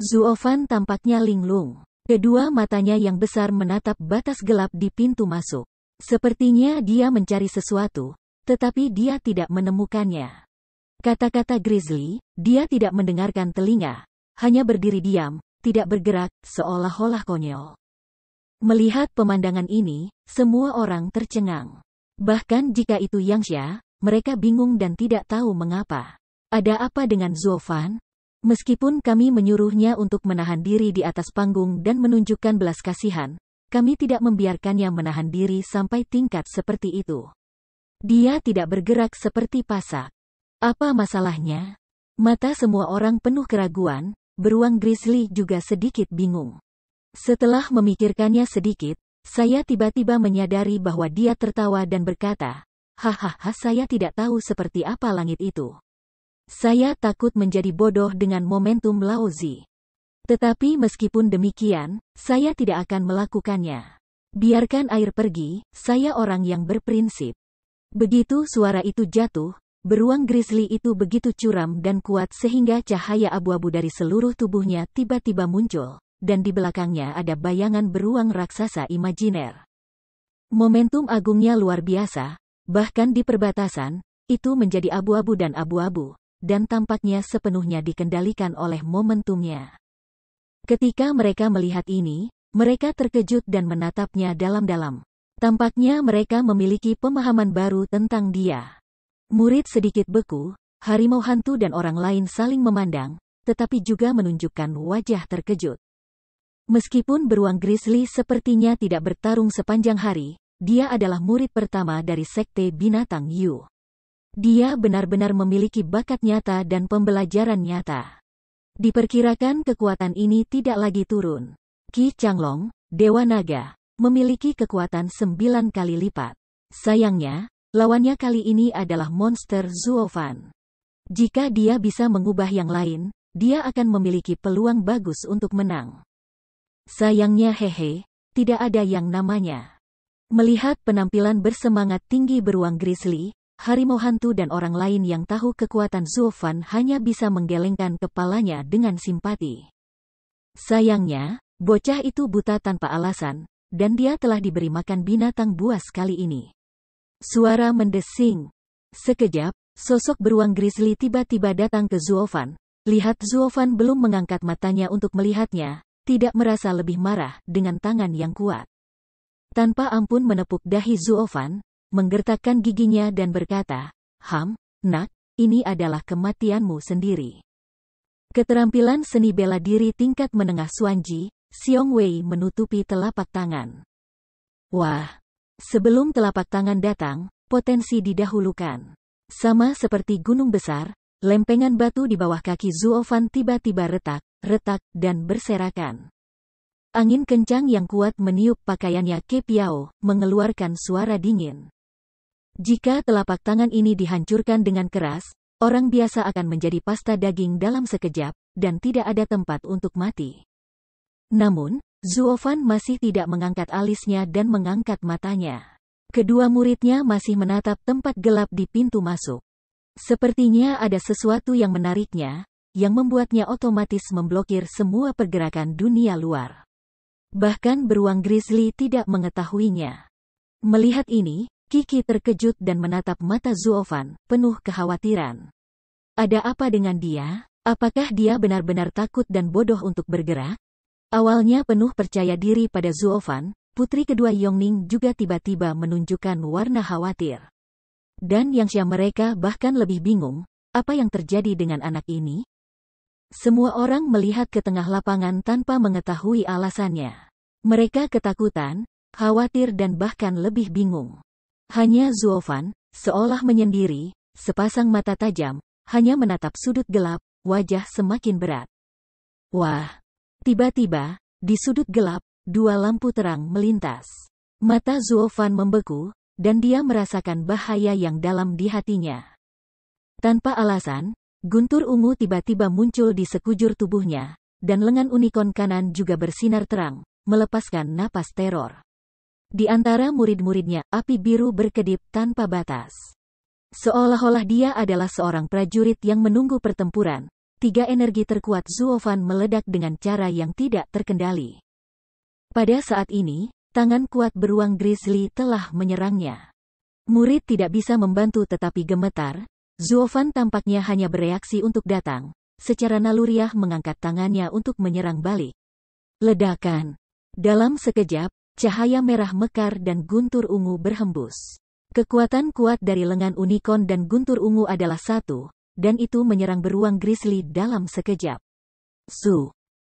Zuo Fan tampaknya linglung. Kedua matanya yang besar menatap batas gelap di pintu masuk. Sepertinya dia mencari sesuatu, tetapi dia tidak menemukannya. Kata-kata Grizzly, dia tidak mendengarkan telinga, hanya berdiri diam, tidak bergerak, seolah-olah konyol. Melihat pemandangan ini, semua orang tercengang. Bahkan jika itu Yangsha, mereka bingung dan tidak tahu mengapa. Ada apa dengan Zuo Fan? Meskipun kami menyuruhnya untuk menahan diri di atas panggung dan menunjukkan belas kasihan, kami tidak membiarkannya menahan diri sampai tingkat seperti itu. Dia tidak bergerak seperti pasak. Apa masalahnya? Mata semua orang penuh keraguan, beruang Grizzly juga sedikit bingung. Setelah memikirkannya sedikit, saya tiba-tiba menyadari bahwa dia tertawa dan berkata, "Hahaha, saya tidak tahu seperti apa langit itu. Saya takut menjadi bodoh dengan momentum Lao Zi. Tetapi meskipun demikian, saya tidak akan melakukannya. Biarkan air pergi, saya orang yang berprinsip." Begitu suara itu jatuh, beruang Grizzly itu begitu curam dan kuat sehingga cahaya abu-abu dari seluruh tubuhnya tiba-tiba muncul, dan di belakangnya ada bayangan beruang raksasa imajiner. Momentum agungnya luar biasa, bahkan di perbatasan, itu menjadi abu-abu dan abu-abu, dan tampaknya sepenuhnya dikendalikan oleh momentumnya. Ketika mereka melihat ini, mereka terkejut dan menatapnya dalam-dalam. Tampaknya mereka memiliki pemahaman baru tentang dia. Murid sedikit beku, harimau hantu dan orang lain saling memandang, tetapi juga menunjukkan wajah terkejut. Meskipun beruang Grizzly sepertinya tidak bertarung sepanjang hari, dia adalah murid pertama dari Sekte Binatang Yu. Dia benar-benar memiliki bakat nyata dan pembelajaran nyata. Diperkirakan kekuatan ini tidak lagi turun. Qi Changlong, Dewa Naga, memiliki kekuatan 9 kali lipat. Sayangnya, Lawannya kali ini adalah monster Zuofan. Jika dia bisa mengubah yang lain, dia akan memiliki peluang bagus untuk menang. Sayangnya tidak ada yang namanya. Melihat penampilan bersemangat tinggi beruang grizzly, harimau hantu dan orang lain yang tahu kekuatan Zuofan hanya bisa menggelengkan kepalanya dengan simpati. Sayangnya, bocah itu buta tanpa alasan, dan dia telah diberi makan binatang buas kali ini. Suara mendesing. Sekejap, sosok beruang grizzly tiba-tiba datang ke Zuofan. Lihat Zuofan belum mengangkat matanya untuk melihatnya, tidak merasa lebih marah dengan tangan yang kuat. Tanpa ampun menepuk dahi Zuofan, menggertakkan giginya dan berkata, nak, ini adalah kematianmu sendiri. Keterampilan seni bela diri tingkat menengah Xuanji, Xiong Wei menutupi telapak tangan. Wah! Sebelum telapak tangan datang, potensi didahulukan. Sama seperti gunung besar, lempengan batu di bawah kaki Zuofan tiba-tiba retak, dan berserakan. Angin kencang yang kuat meniup pakaiannya Ke Piao, mengeluarkan suara dingin. Jika telapak tangan ini dihancurkan dengan keras, orang biasa akan menjadi pasta daging dalam sekejap, dan tidak ada tempat untuk mati. Namun, Zuofan masih tidak mengangkat alisnya dan mengangkat matanya. Kedua muridnya masih menatap tempat gelap di pintu masuk. Sepertinya ada sesuatu yang menariknya, yang membuatnya otomatis memblokir semua pergerakan dunia luar. Bahkan beruang grizzly tidak mengetahuinya. Melihat ini, Kiki terkejut dan menatap mata Zuofan, penuh kekhawatiran. Ada apa dengan dia? Apakah dia benar-benar takut dan bodoh untuk bergerak? Awalnya penuh percaya diri pada Zuofan, putri kedua Yongning juga tiba-tiba menunjukkan warna khawatir. Dan Yangsha mereka bahkan lebih bingung, apa yang terjadi dengan anak ini? Semua orang melihat ke tengah lapangan tanpa mengetahui alasannya. Mereka ketakutan, khawatir dan bahkan lebih bingung. Hanya Zuofan, seolah menyendiri, sepasang mata tajam, hanya menatap sudut gelap, wajah semakin berat. Wah! Tiba-tiba, di sudut gelap, dua lampu terang melintas. Mata Zuofan membeku, dan dia merasakan bahaya yang dalam di hatinya. Tanpa alasan, guntur ungu tiba-tiba muncul di sekujur tubuhnya, dan lengan unicorn kanan juga bersinar terang, melepaskan napas teror. Di antara murid-muridnya, api biru berkedip tanpa batas. Seolah-olah dia adalah seorang prajurit yang menunggu pertempuran. Tiga energi terkuat Zuofan meledak dengan cara yang tidak terkendali. Pada saat ini, tangan kuat beruang grizzly telah menyerangnya. Murid tidak bisa membantu tetapi gemetar. Zuofan tampaknya hanya bereaksi untuk datang, secara naluriah mengangkat tangannya untuk menyerang balik. Ledakan. Dalam sekejap, cahaya merah mekar dan guntur ungu berhembus. Kekuatan kuat dari lengan unicorn dan guntur ungu adalah satu, dan itu menyerang beruang grizzly dalam sekejap.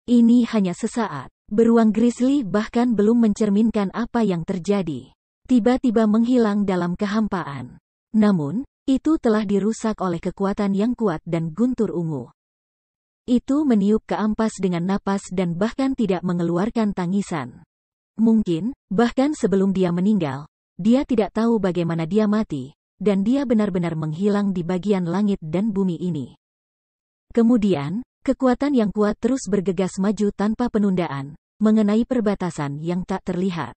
Ini hanya sesaat. Beruang grizzly bahkan belum mencerminkan apa yang terjadi. Tiba-tiba menghilang dalam kehampaan. Namun, itu telah dirusak oleh kekuatan yang kuat dan guntur ungu. Itu meniup ke ampas dengan napas dan bahkan tidak mengeluarkan tangisan. Mungkin, bahkan sebelum dia meninggal, dia tidak tahu bagaimana dia mati. Dan dia benar-benar menghilang di bagian langit dan bumi ini. Kemudian, kekuatan yang kuat terus bergegas maju tanpa penundaan, mengenai perbatasan yang tak terlihat.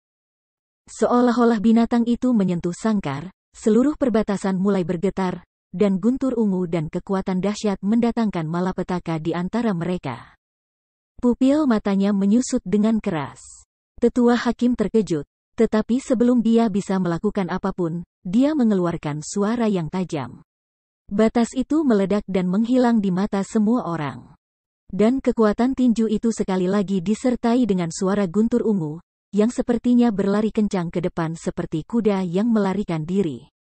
Seolah-olah binatang itu menyentuh sangkar, seluruh perbatasan mulai bergetar, dan guntur ungu dan kekuatan dahsyat mendatangkan malapetaka di antara mereka. Pupil matanya menyusut dengan keras. Tetua hakim terkejut. Tetapi sebelum dia bisa melakukan apapun, dia mengeluarkan suara yang tajam. Batas itu meledak dan menghilang di mata semua orang. Dan kekuatan tinju itu sekali lagi disertai dengan suara guntur ungu, yang sepertinya berlari kencang ke depan seperti kuda yang melarikan diri.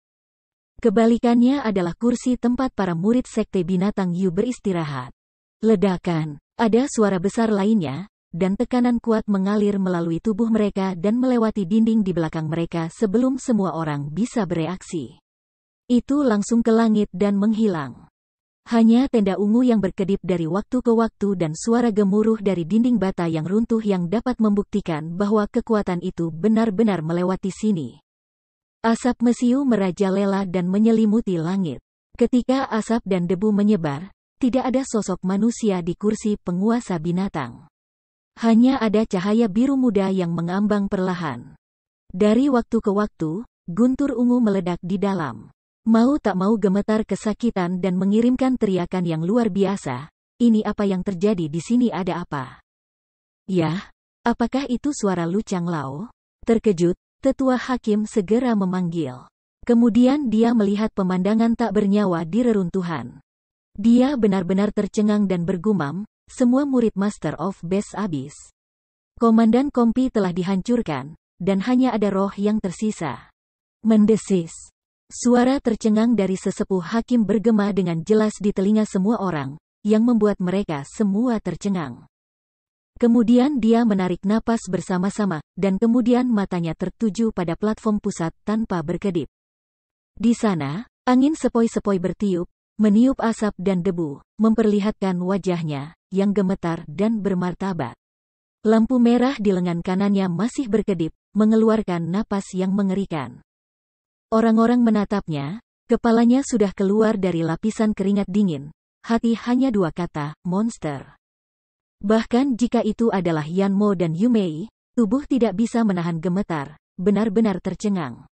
Kebalikannya adalah kursi tempat para murid sekte binatang Yu beristirahat. Ledakan. Ada suara besar lainnya, dan tekanan kuat mengalir melalui tubuh mereka dan melewati dinding di belakang mereka sebelum semua orang bisa bereaksi. Itu langsung ke langit dan menghilang. Hanya tenda ungu yang berkedip dari waktu ke waktu dan suara gemuruh dari dinding bata yang runtuh yang dapat membuktikan bahwa kekuatan itu benar-benar melewati sini. Asap mesiu merajalela dan menyelimuti langit. Ketika asap dan debu menyebar, tidak ada sosok manusia di kursi penguasa binatang. Hanya ada cahaya biru muda yang mengambang perlahan. Dari waktu ke waktu, guntur ungu meledak di dalam. Mau tak mau gemetar kesakitan dan mengirimkan teriakan yang luar biasa. Ini apa yang terjadi di sini, ada apa? Yah, apakah itu suara Lu Changlao? Terkejut, tetua hakim segera memanggil. Kemudian dia melihat pemandangan tak bernyawa di reruntuhan. Dia benar-benar tercengang dan bergumam, semua murid Master of Best habis. Komandan Kompi telah dihancurkan, dan hanya ada roh yang tersisa. Mendesis. Suara tercengang dari sesepuh hakim bergema dengan jelas di telinga semua orang, yang membuat mereka semua tercengang. Kemudian dia menarik napas bersama-sama, dan kemudian matanya tertuju pada platform pusat tanpa berkedip. Di sana, angin sepoi-sepoi bertiup, meniup asap dan debu, memperlihatkan wajahnya, yang gemetar dan bermartabat. Lampu merah di lengan kanannya masih berkedip, mengeluarkan napas yang mengerikan. Orang-orang menatapnya, kepalanya sudah keluar dari lapisan keringat dingin, hati hanya dua kata, monster. Bahkan jika itu adalah Yanmo dan Yumei, tubuh tidak bisa menahan gemetar, benar-benar tercengang.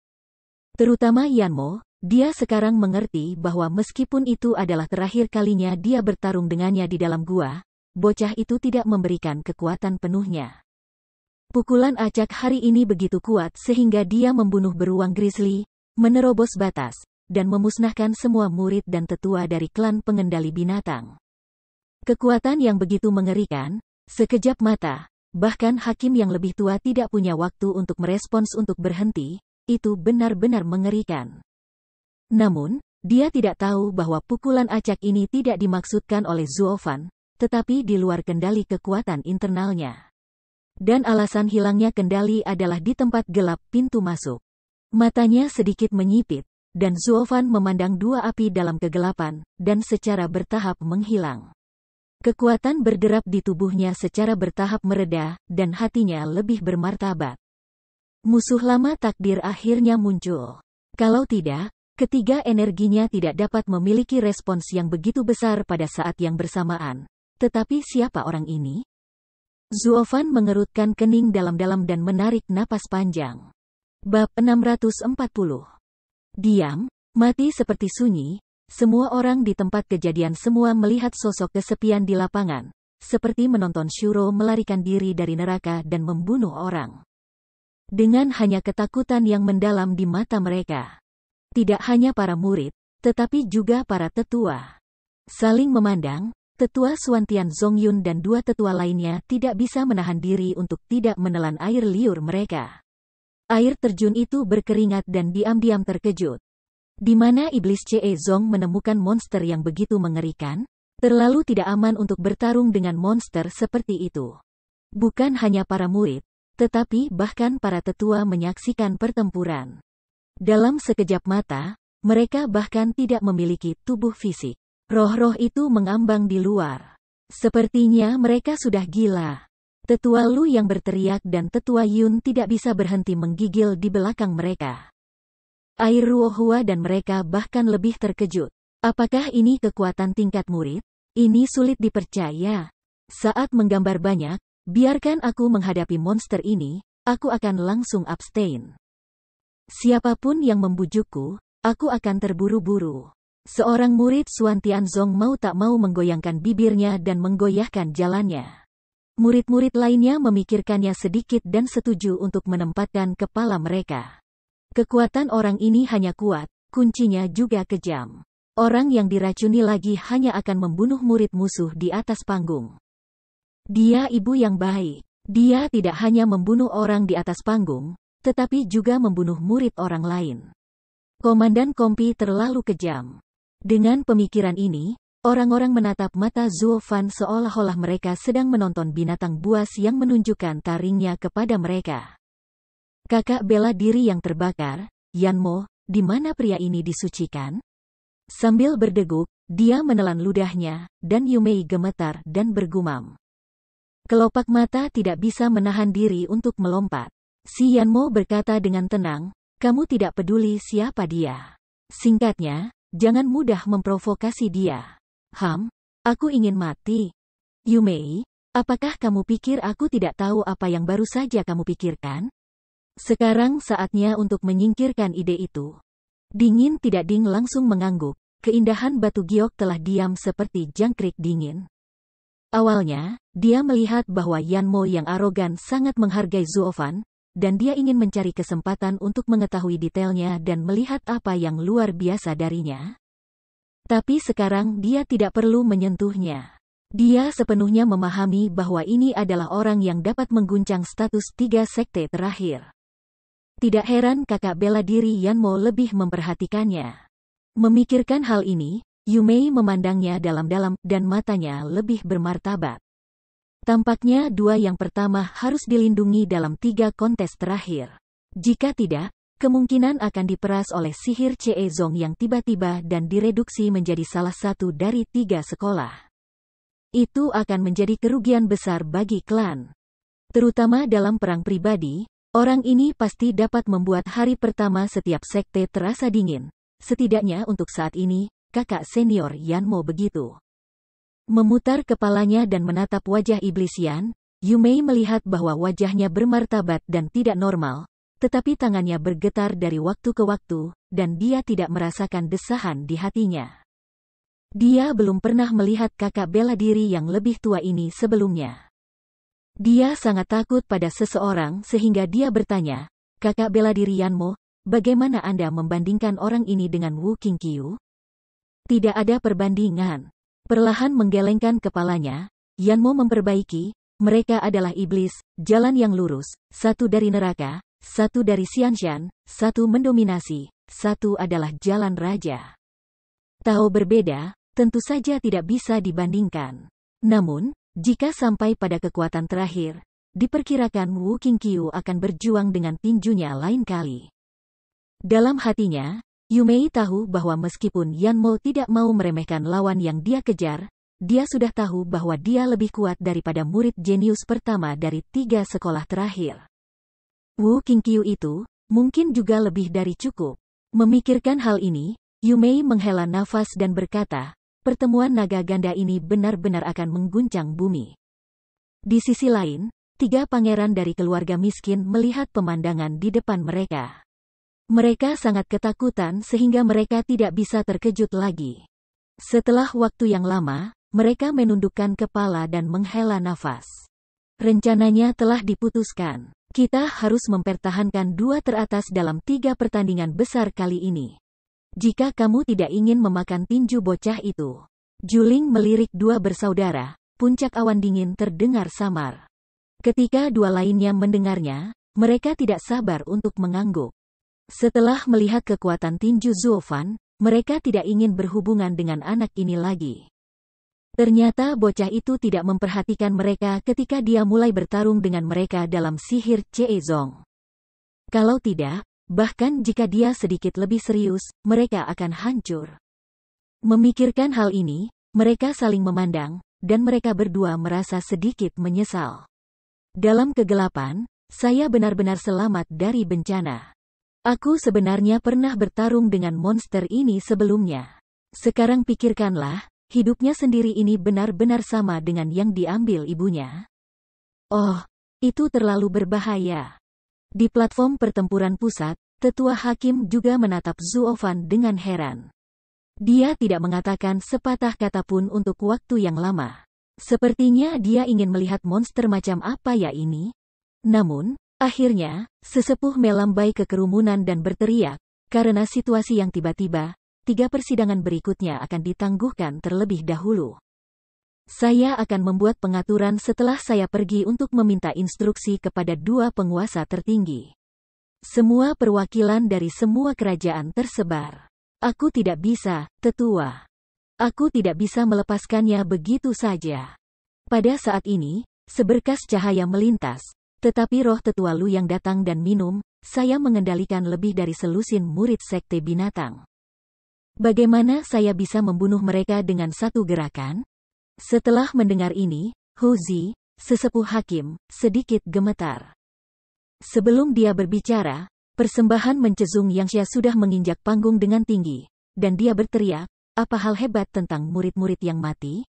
Terutama Yanmo, dia sekarang mengerti bahwa meskipun itu adalah terakhir kalinya dia bertarung dengannya di dalam gua, bocah itu tidak memberikan kekuatan penuhnya. Pukulan acak hari ini begitu kuat sehingga dia membunuh beruang grizzly, menerobos batas, dan memusnahkan semua murid dan tetua dari klan pengendali binatang. Kekuatan yang begitu mengerikan, sekejap mata, bahkan hakim yang lebih tua tidak punya waktu untuk merespons untuk berhenti, itu benar-benar mengerikan. Namun, dia tidak tahu bahwa pukulan acak ini tidak dimaksudkan oleh Zuofan, tetapi di luar kendali kekuatan internalnya. Dan alasan hilangnya kendali adalah di tempat gelap pintu masuk. Matanya sedikit menyipit, dan Zuofan memandang dua api dalam kegelapan, dan secara bertahap menghilang. Kekuatan berderap di tubuhnya secara bertahap mereda, dan hatinya lebih bermartabat. Musuh lama takdir akhirnya muncul. Kalau tidak, ketiga energinya tidak dapat memiliki respons yang begitu besar pada saat yang bersamaan. Tetapi siapa orang ini? Zuofan mengerutkan kening dalam-dalam dan menarik napas panjang. Bab 640. Diam, mati seperti sunyi. Semua orang di tempat kejadian semua melihat sosok kesepian di lapangan, seperti menonton Shuro melarikan diri dari neraka dan membunuh orang. Dengan hanya ketakutan yang mendalam di mata mereka. Tidak hanya para murid, tetapi juga para tetua. Saling memandang, tetua Suantian Zongyun dan dua tetua lainnya tidak bisa menahan diri untuk tidak menelan air liur mereka. Air terjun itu berkeringat dan diam-diam terkejut. Di mana iblis Ce Zong menemukan monster yang begitu mengerikan? Terlalu tidak aman untuk bertarung dengan monster seperti itu. Bukan hanya para murid, tetapi bahkan para tetua menyaksikan pertempuran. Dalam sekejap mata, mereka bahkan tidak memiliki tubuh fisik. Roh-roh itu mengambang di luar. Sepertinya mereka sudah gila. Tetua Lu yang berteriak dan tetua Yun tidak bisa berhenti menggigil di belakang mereka. Air Ruohua dan mereka bahkan lebih terkejut. Apakah ini kekuatan tingkat murid? Ini sulit dipercaya. Saat menggambar banyak, biarkan aku menghadapi monster ini, aku akan langsung abstain. Siapapun yang membujukku, aku akan terburu-buru. Seorang murid Suantian Zong mau tak mau menggoyangkan bibirnya dan menggoyahkan jalannya. Murid-murid lainnya memikirkannya sedikit dan setuju untuk menempatkan kepala mereka. Kekuatan orang ini hanya kuat, kuncinya juga kejam. Orang yang diracuni lagi hanya akan membunuh murid musuh di atas panggung. Dia ibu yang baik. Dia tidak hanya membunuh orang di atas panggung, tetapi juga membunuh murid orang lain. Komandan Kompi terlalu kejam. Dengan pemikiran ini, orang-orang menatap mata Zuofan seolah-olah mereka sedang menonton binatang buas yang menunjukkan taringnya kepada mereka. Kakak bela diri yang terbakar, Yanmo, di mana pria ini disucikan? Sambil berdeguk, dia menelan ludahnya, dan Yumei gemetar dan bergumam. Kelopak mata tidak bisa menahan diri untuk melompat. Si Yanmo berkata dengan tenang, Kamu tidak peduli siapa dia. Singkatnya, jangan mudah memprovokasi dia. Aku ingin mati. Yumei, apakah kamu pikir aku tidak tahu apa yang baru saja kamu pikirkan? Sekarang saatnya untuk menyingkirkan ide itu. Dingin tidak ding langsung mengangguk. Keindahan batu giok telah diam seperti jangkrik dingin. Awalnya, dia melihat bahwa Yanmo yang arogan sangat menghargai Zuofan, dan dia ingin mencari kesempatan untuk mengetahui detailnya dan melihat apa yang luar biasa darinya. Tapi sekarang dia tidak perlu menyentuhnya. Dia sepenuhnya memahami bahwa ini adalah orang yang dapat mengguncang status 3 sekte terakhir. Tidak heran kakak bela diri Yanmo lebih memperhatikannya. Memikirkan hal ini, Yumei memandangnya dalam-dalam dan matanya lebih bermartabat. Tampaknya dua yang pertama harus dilindungi dalam 3 kontes terakhir. Jika tidak, kemungkinan akan diperas oleh sihir Ceezong yang tiba-tiba dan direduksi menjadi salah satu dari 3 sekolah. Itu akan menjadi kerugian besar bagi klan. Terutama dalam perang pribadi, orang ini pasti dapat membuat hari pertama setiap sekte terasa dingin. Setidaknya untuk saat ini, kakak senior Yanmo begitu. Memutar kepalanya dan menatap wajah iblis Yan, Yumei melihat bahwa wajahnya bermartabat dan tidak normal, tetapi tangannya bergetar dari waktu ke waktu, dan dia tidak merasakan desahan di hatinya. Dia belum pernah melihat kakak bela diri yang lebih tua ini sebelumnya. Dia sangat takut pada seseorang sehingga dia bertanya, kakak bela diri Yanmo, bagaimana Anda membandingkan orang ini dengan Wu Qingqiu? Tidak ada perbandingan. Perlahan menggelengkan kepalanya, Yanmo memperbaiki, mereka adalah iblis, jalan yang lurus, satu dari neraka, satu dari Xianshan, satu mendominasi, satu adalah jalan raja. Tahu berbeda, tentu saja tidak bisa dibandingkan. Namun, jika sampai pada kekuatan terakhir, diperkirakan Wu Qingqiu akan berjuang dengan tinjunya lain kali. Dalam hatinya, Yumei tahu bahwa meskipun Yanmo tidak mau meremehkan lawan yang dia kejar, dia sudah tahu bahwa dia lebih kuat daripada murid jenius pertama dari 3 sekolah terakhir. Wu Qingqiu itu, mungkin juga lebih dari cukup. Memikirkan hal ini, Yumei menghela nafas dan berkata, pertemuan naga ganda ini benar-benar akan mengguncang bumi. Di sisi lain, 3 pangeran dari keluarga miskin melihat pemandangan di depan mereka. Mereka sangat ketakutan sehingga mereka tidak bisa terkejut lagi. Setelah waktu yang lama, mereka menundukkan kepala dan menghela nafas. Rencananya telah diputuskan. Kita harus mempertahankan 2 teratas dalam 3 pertandingan besar kali ini. Jika kamu tidak ingin memakan tinju bocah itu. Juling melirik 2 bersaudara, puncak awan dingin terdengar samar. Ketika 2 lainnya mendengarnya, mereka tidak sabar untuk mengangguk. Setelah melihat kekuatan tinju Zuofan, mereka tidak ingin berhubungan dengan anak ini lagi. Ternyata bocah itu tidak memperhatikan mereka ketika dia mulai bertarung dengan mereka dalam sihir Ceezong. Kalau tidak, bahkan jika dia sedikit lebih serius, mereka akan hancur. Memikirkan hal ini, mereka saling memandang, dan mereka berdua merasa sedikit menyesal. Dalam kegelapan, saya benar-benar selamat dari bencana. Aku sebenarnya pernah bertarung dengan monster ini sebelumnya. Sekarang pikirkanlah, hidupnya sendiri ini benar-benar sama dengan yang diambil ibunya. Oh, itu terlalu berbahaya. Di platform pertempuran pusat, tetua hakim juga menatap Zuofan dengan heran. Dia tidak mengatakan sepatah kata pun untuk waktu yang lama. Sepertinya dia ingin melihat monster macam apa ya ini. Namun, akhirnya, sesepuh melambai ke kerumunan dan berteriak, karena situasi yang tiba-tiba, 3 persidangan berikutnya akan ditangguhkan terlebih dahulu. Saya akan membuat pengaturan setelah saya pergi untuk meminta instruksi kepada 2 penguasa tertinggi. Semua perwakilan dari semua kerajaan tersebar. Aku tidak bisa, tetua. Aku tidak bisa melepaskannya begitu saja. Pada saat ini, seberkas cahaya melintas. Tetapi roh tetua Lu yang datang dan minum, saya mengendalikan lebih dari selusin murid sekte binatang. Bagaimana saya bisa membunuh mereka dengan satu gerakan? Setelah mendengar ini, Huzi, sesepuh hakim, sedikit gemetar. Sebelum dia berbicara, Persembahan mencezung Yangsha sudah menginjak panggung dengan tinggi, dan dia berteriak, apa hal hebat tentang murid-murid yang mati?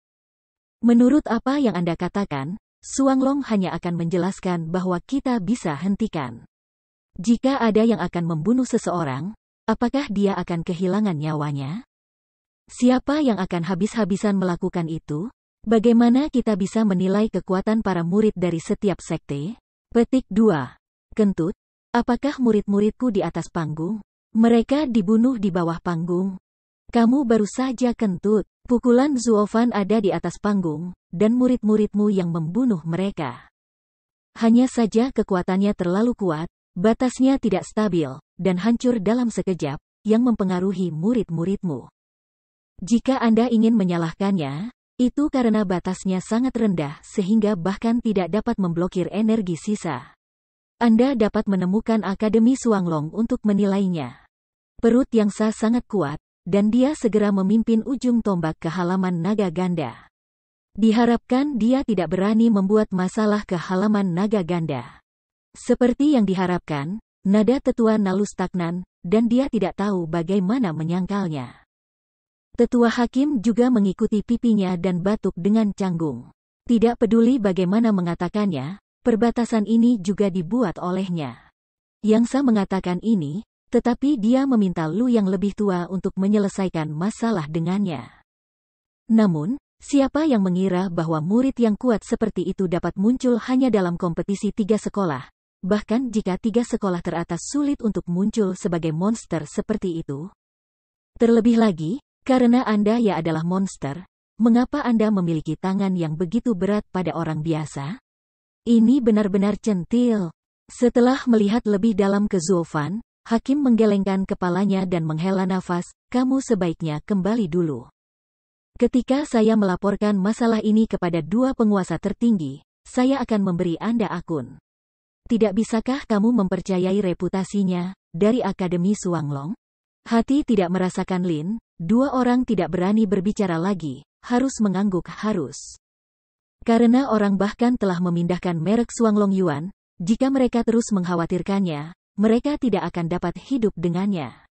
Menurut apa yang Anda katakan, Suanglong hanya akan menjelaskan bahwa kita bisa hentikan. Jika ada yang akan membunuh seseorang, apakah dia akan kehilangan nyawanya? Siapa yang akan habis-habisan melakukan itu? Bagaimana kita bisa menilai kekuatan para murid dari setiap sekte? Petik 2. Kentut, apakah murid-muridku di atas panggung? Mereka dibunuh di bawah panggung. Kamu baru saja kentut. Pukulan Zuofan ada di atas panggung, dan murid-muridmu yang membunuh mereka. Hanya saja kekuatannya terlalu kuat, batasnya tidak stabil, dan hancur dalam sekejap, yang mempengaruhi murid-muridmu. Jika Anda ingin menyalahkannya, itu karena batasnya sangat rendah sehingga bahkan tidak dapat memblokir energi sisa. Anda dapat menemukan Akademi Suanglong untuk menilainya. Perut Yangsha sangat kuat, dan dia segera memimpin ujung tombak ke halaman naga ganda. Diharapkan dia tidak berani membuat masalah ke halaman naga ganda. Seperti yang diharapkan, nada tetua Nalu stagnan, dan dia tidak tahu bagaimana menyangkalnya. Tetua Hakim juga mengikuti pipinya dan batuk dengan canggung. Tidak peduli bagaimana mengatakannya, perbatasan ini juga dibuat olehnya. Yangsha mengatakan ini, tetapi dia meminta Lu yang lebih tua untuk menyelesaikan masalah dengannya. Namun, siapa yang mengira bahwa murid yang kuat seperti itu dapat muncul hanya dalam kompetisi 3 sekolah, bahkan jika 3 sekolah teratas sulit untuk muncul sebagai monster seperti itu? Terlebih lagi, karena Anda ya adalah monster, mengapa Anda memiliki tangan yang begitu berat pada orang biasa? Ini benar-benar centil. Setelah melihat lebih dalam ke Zuofan, Hakim menggelengkan kepalanya dan menghela nafas, kamu sebaiknya kembali dulu. Ketika saya melaporkan masalah ini kepada 2 penguasa tertinggi, saya akan memberi Anda akun. Tidak bisakah kamu mempercayai reputasinya, dari Akademi Suanglong? Hati tidak merasakan Lin, 2 orang tidak berani berbicara lagi, harus mengangguk harus. Karena orang bahkan telah memindahkan merek Suanglong Yuan, jika mereka terus mengkhawatirkannya, mereka tidak akan dapat hidup dengannya.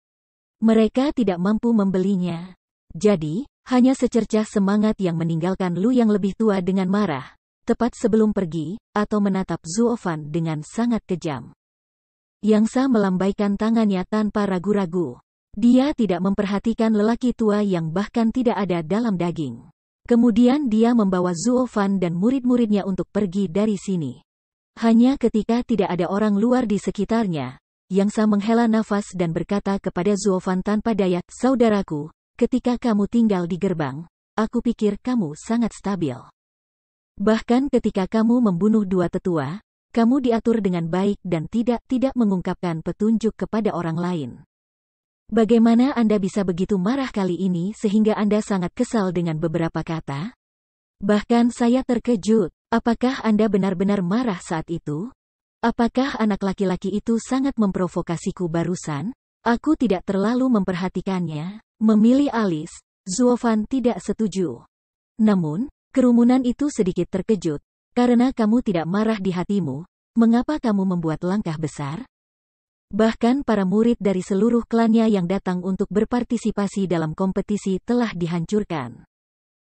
Mereka tidak mampu membelinya. Jadi, hanya secercah semangat yang meninggalkan Lu yang lebih tua dengan marah, tepat sebelum pergi, atau menatap Zuofan dengan sangat kejam. Yangsha melambaikan tangannya tanpa ragu-ragu. Dia tidak memperhatikan lelaki tua yang bahkan tidak ada dalam daging. Kemudian dia membawa Zuofan dan murid-muridnya untuk pergi dari sini. Hanya ketika tidak ada orang luar di sekitarnya, Yangsha menghela nafas dan berkata kepada Zuofan tanpa daya, saudaraku, ketika kamu tinggal di gerbang, aku pikir kamu sangat stabil. Bahkan ketika kamu membunuh 2 tetua, kamu diatur dengan baik dan tidak mengungkapkan petunjuk kepada orang lain. Bagaimana Anda bisa begitu marah kali ini sehingga Anda sangat kesal dengan beberapa kata? Bahkan saya terkejut. Apakah Anda benar-benar marah saat itu? Apakah anak laki-laki itu sangat memprovokasiku barusan? Aku tidak terlalu memperhatikannya. Memilih alis, Zuofan tidak setuju. Namun, kerumunan itu sedikit terkejut. Karena kamu tidak marah di hatimu, mengapa kamu membuat langkah besar? Bahkan para murid dari seluruh klannya yang datang untuk berpartisipasi dalam kompetisi telah dihancurkan.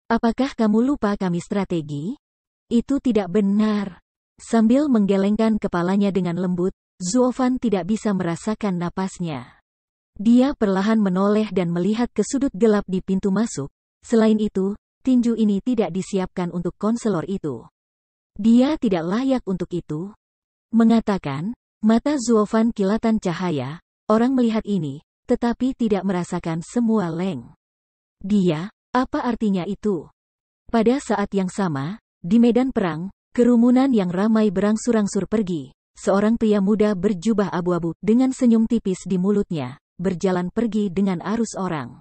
Apakah kamu lupa kami strategi? Itu tidak benar. Sambil menggelengkan kepalanya dengan lembut, Zuofan tidak bisa merasakan napasnya. Dia perlahan menoleh dan melihat ke sudut gelap di pintu masuk. Selain itu, tinju ini tidak disiapkan untuk konselor itu. Dia tidak layak untuk itu. Mengatakan, mata Zuofan kilatan cahaya, orang melihat ini, tetapi tidak merasakan semua leng. Dia, apa artinya itu? Pada saat yang sama, di medan perang, kerumunan yang ramai berangsur-angsur pergi. Seorang pria muda berjubah abu-abu dengan senyum tipis di mulutnya, berjalan pergi dengan arus orang.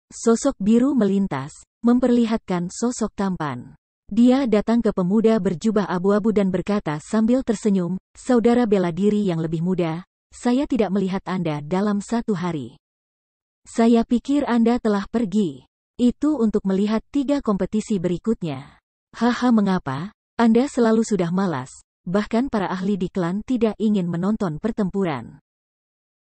Sosok biru melintas, memperlihatkan sosok tampan. Dia datang ke pemuda berjubah abu-abu dan berkata sambil tersenyum, saudara bela diri yang lebih muda, saya tidak melihat Anda dalam 1 hari. Saya pikir Anda telah pergi. Itu untuk melihat 3 kompetisi berikutnya. Haha, mengapa? Anda selalu sudah malas. bahkan para ahli di klan tidak ingin menonton pertempuran.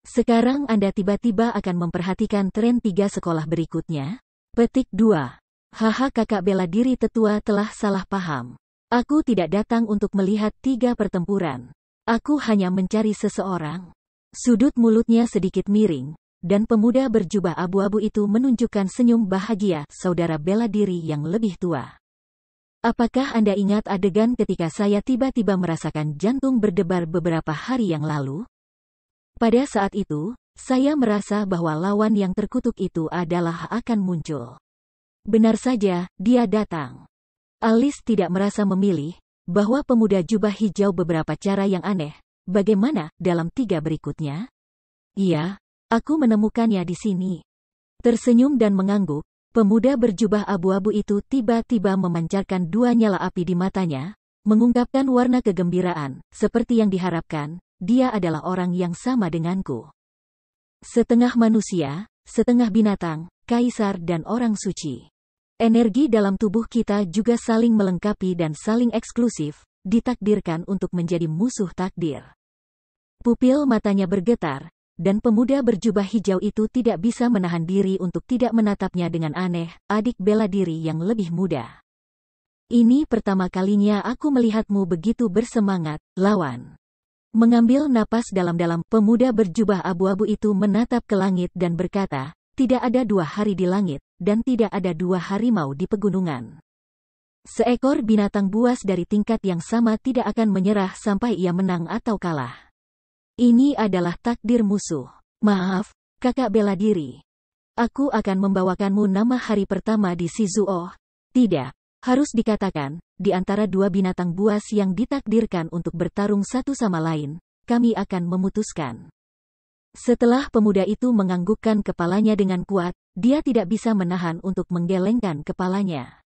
Sekarang Anda tiba-tiba akan memperhatikan tren 3 sekolah berikutnya? Petik 2. Haha, kakak bela diri tetua telah salah paham. Aku tidak datang untuk melihat 3 pertempuran. Aku hanya mencari seseorang. Sudut mulutnya sedikit miring, dan pemuda berjubah abu-abu itu menunjukkan senyum bahagia saudara bela diri yang lebih tua. Apakah Anda ingat adegan ketika saya tiba-tiba merasakan jantung berdebar beberapa hari yang lalu? Pada saat itu, saya merasa bahwa lawan yang terkutuk itu adalah akan muncul. Benar saja, dia datang. Alice tidak merasa memilih, bahwa pemuda jubah hijau beberapa cara yang aneh. Bagaimana dalam 3 berikutnya? Iya, aku menemukannya di sini. Tersenyum dan mengangguk. Pemuda berjubah abu-abu itu tiba-tiba memancarkan 2 nyala api di matanya, mengungkapkan warna kegembiraan, seperti yang diharapkan, dia adalah orang yang sama denganku. Setengah manusia, setengah binatang, kaisar dan orang suci. Energi dalam tubuh kita juga saling melengkapi dan saling eksklusif, ditakdirkan untuk menjadi musuh takdir. Pupil matanya bergetar, dan pemuda berjubah hijau itu tidak bisa menahan diri untuk tidak menatapnya dengan aneh, adik bela diri yang lebih muda. Ini pertama kalinya aku melihatmu begitu bersemangat, lawan. Mengambil napas dalam-dalam, pemuda berjubah abu-abu itu menatap ke langit dan berkata, tidak ada 2 hari di langit, dan tidak ada 2 harimau di pegunungan. Seekor binatang buas dari tingkat yang sama tidak akan menyerah sampai ia menang atau kalah. Ini adalah takdir musuh. Maaf, kakak bela diri. Aku akan membawakanmu nama hari pertama di Shizuo. Tidak, harus dikatakan, di antara 2 binatang buas yang ditakdirkan untuk bertarung satu sama lain, kami akan memutuskan. Setelah pemuda itu menganggukkan kepalanya dengan kuat, dia tidak bisa menahan untuk menggelengkan kepalanya.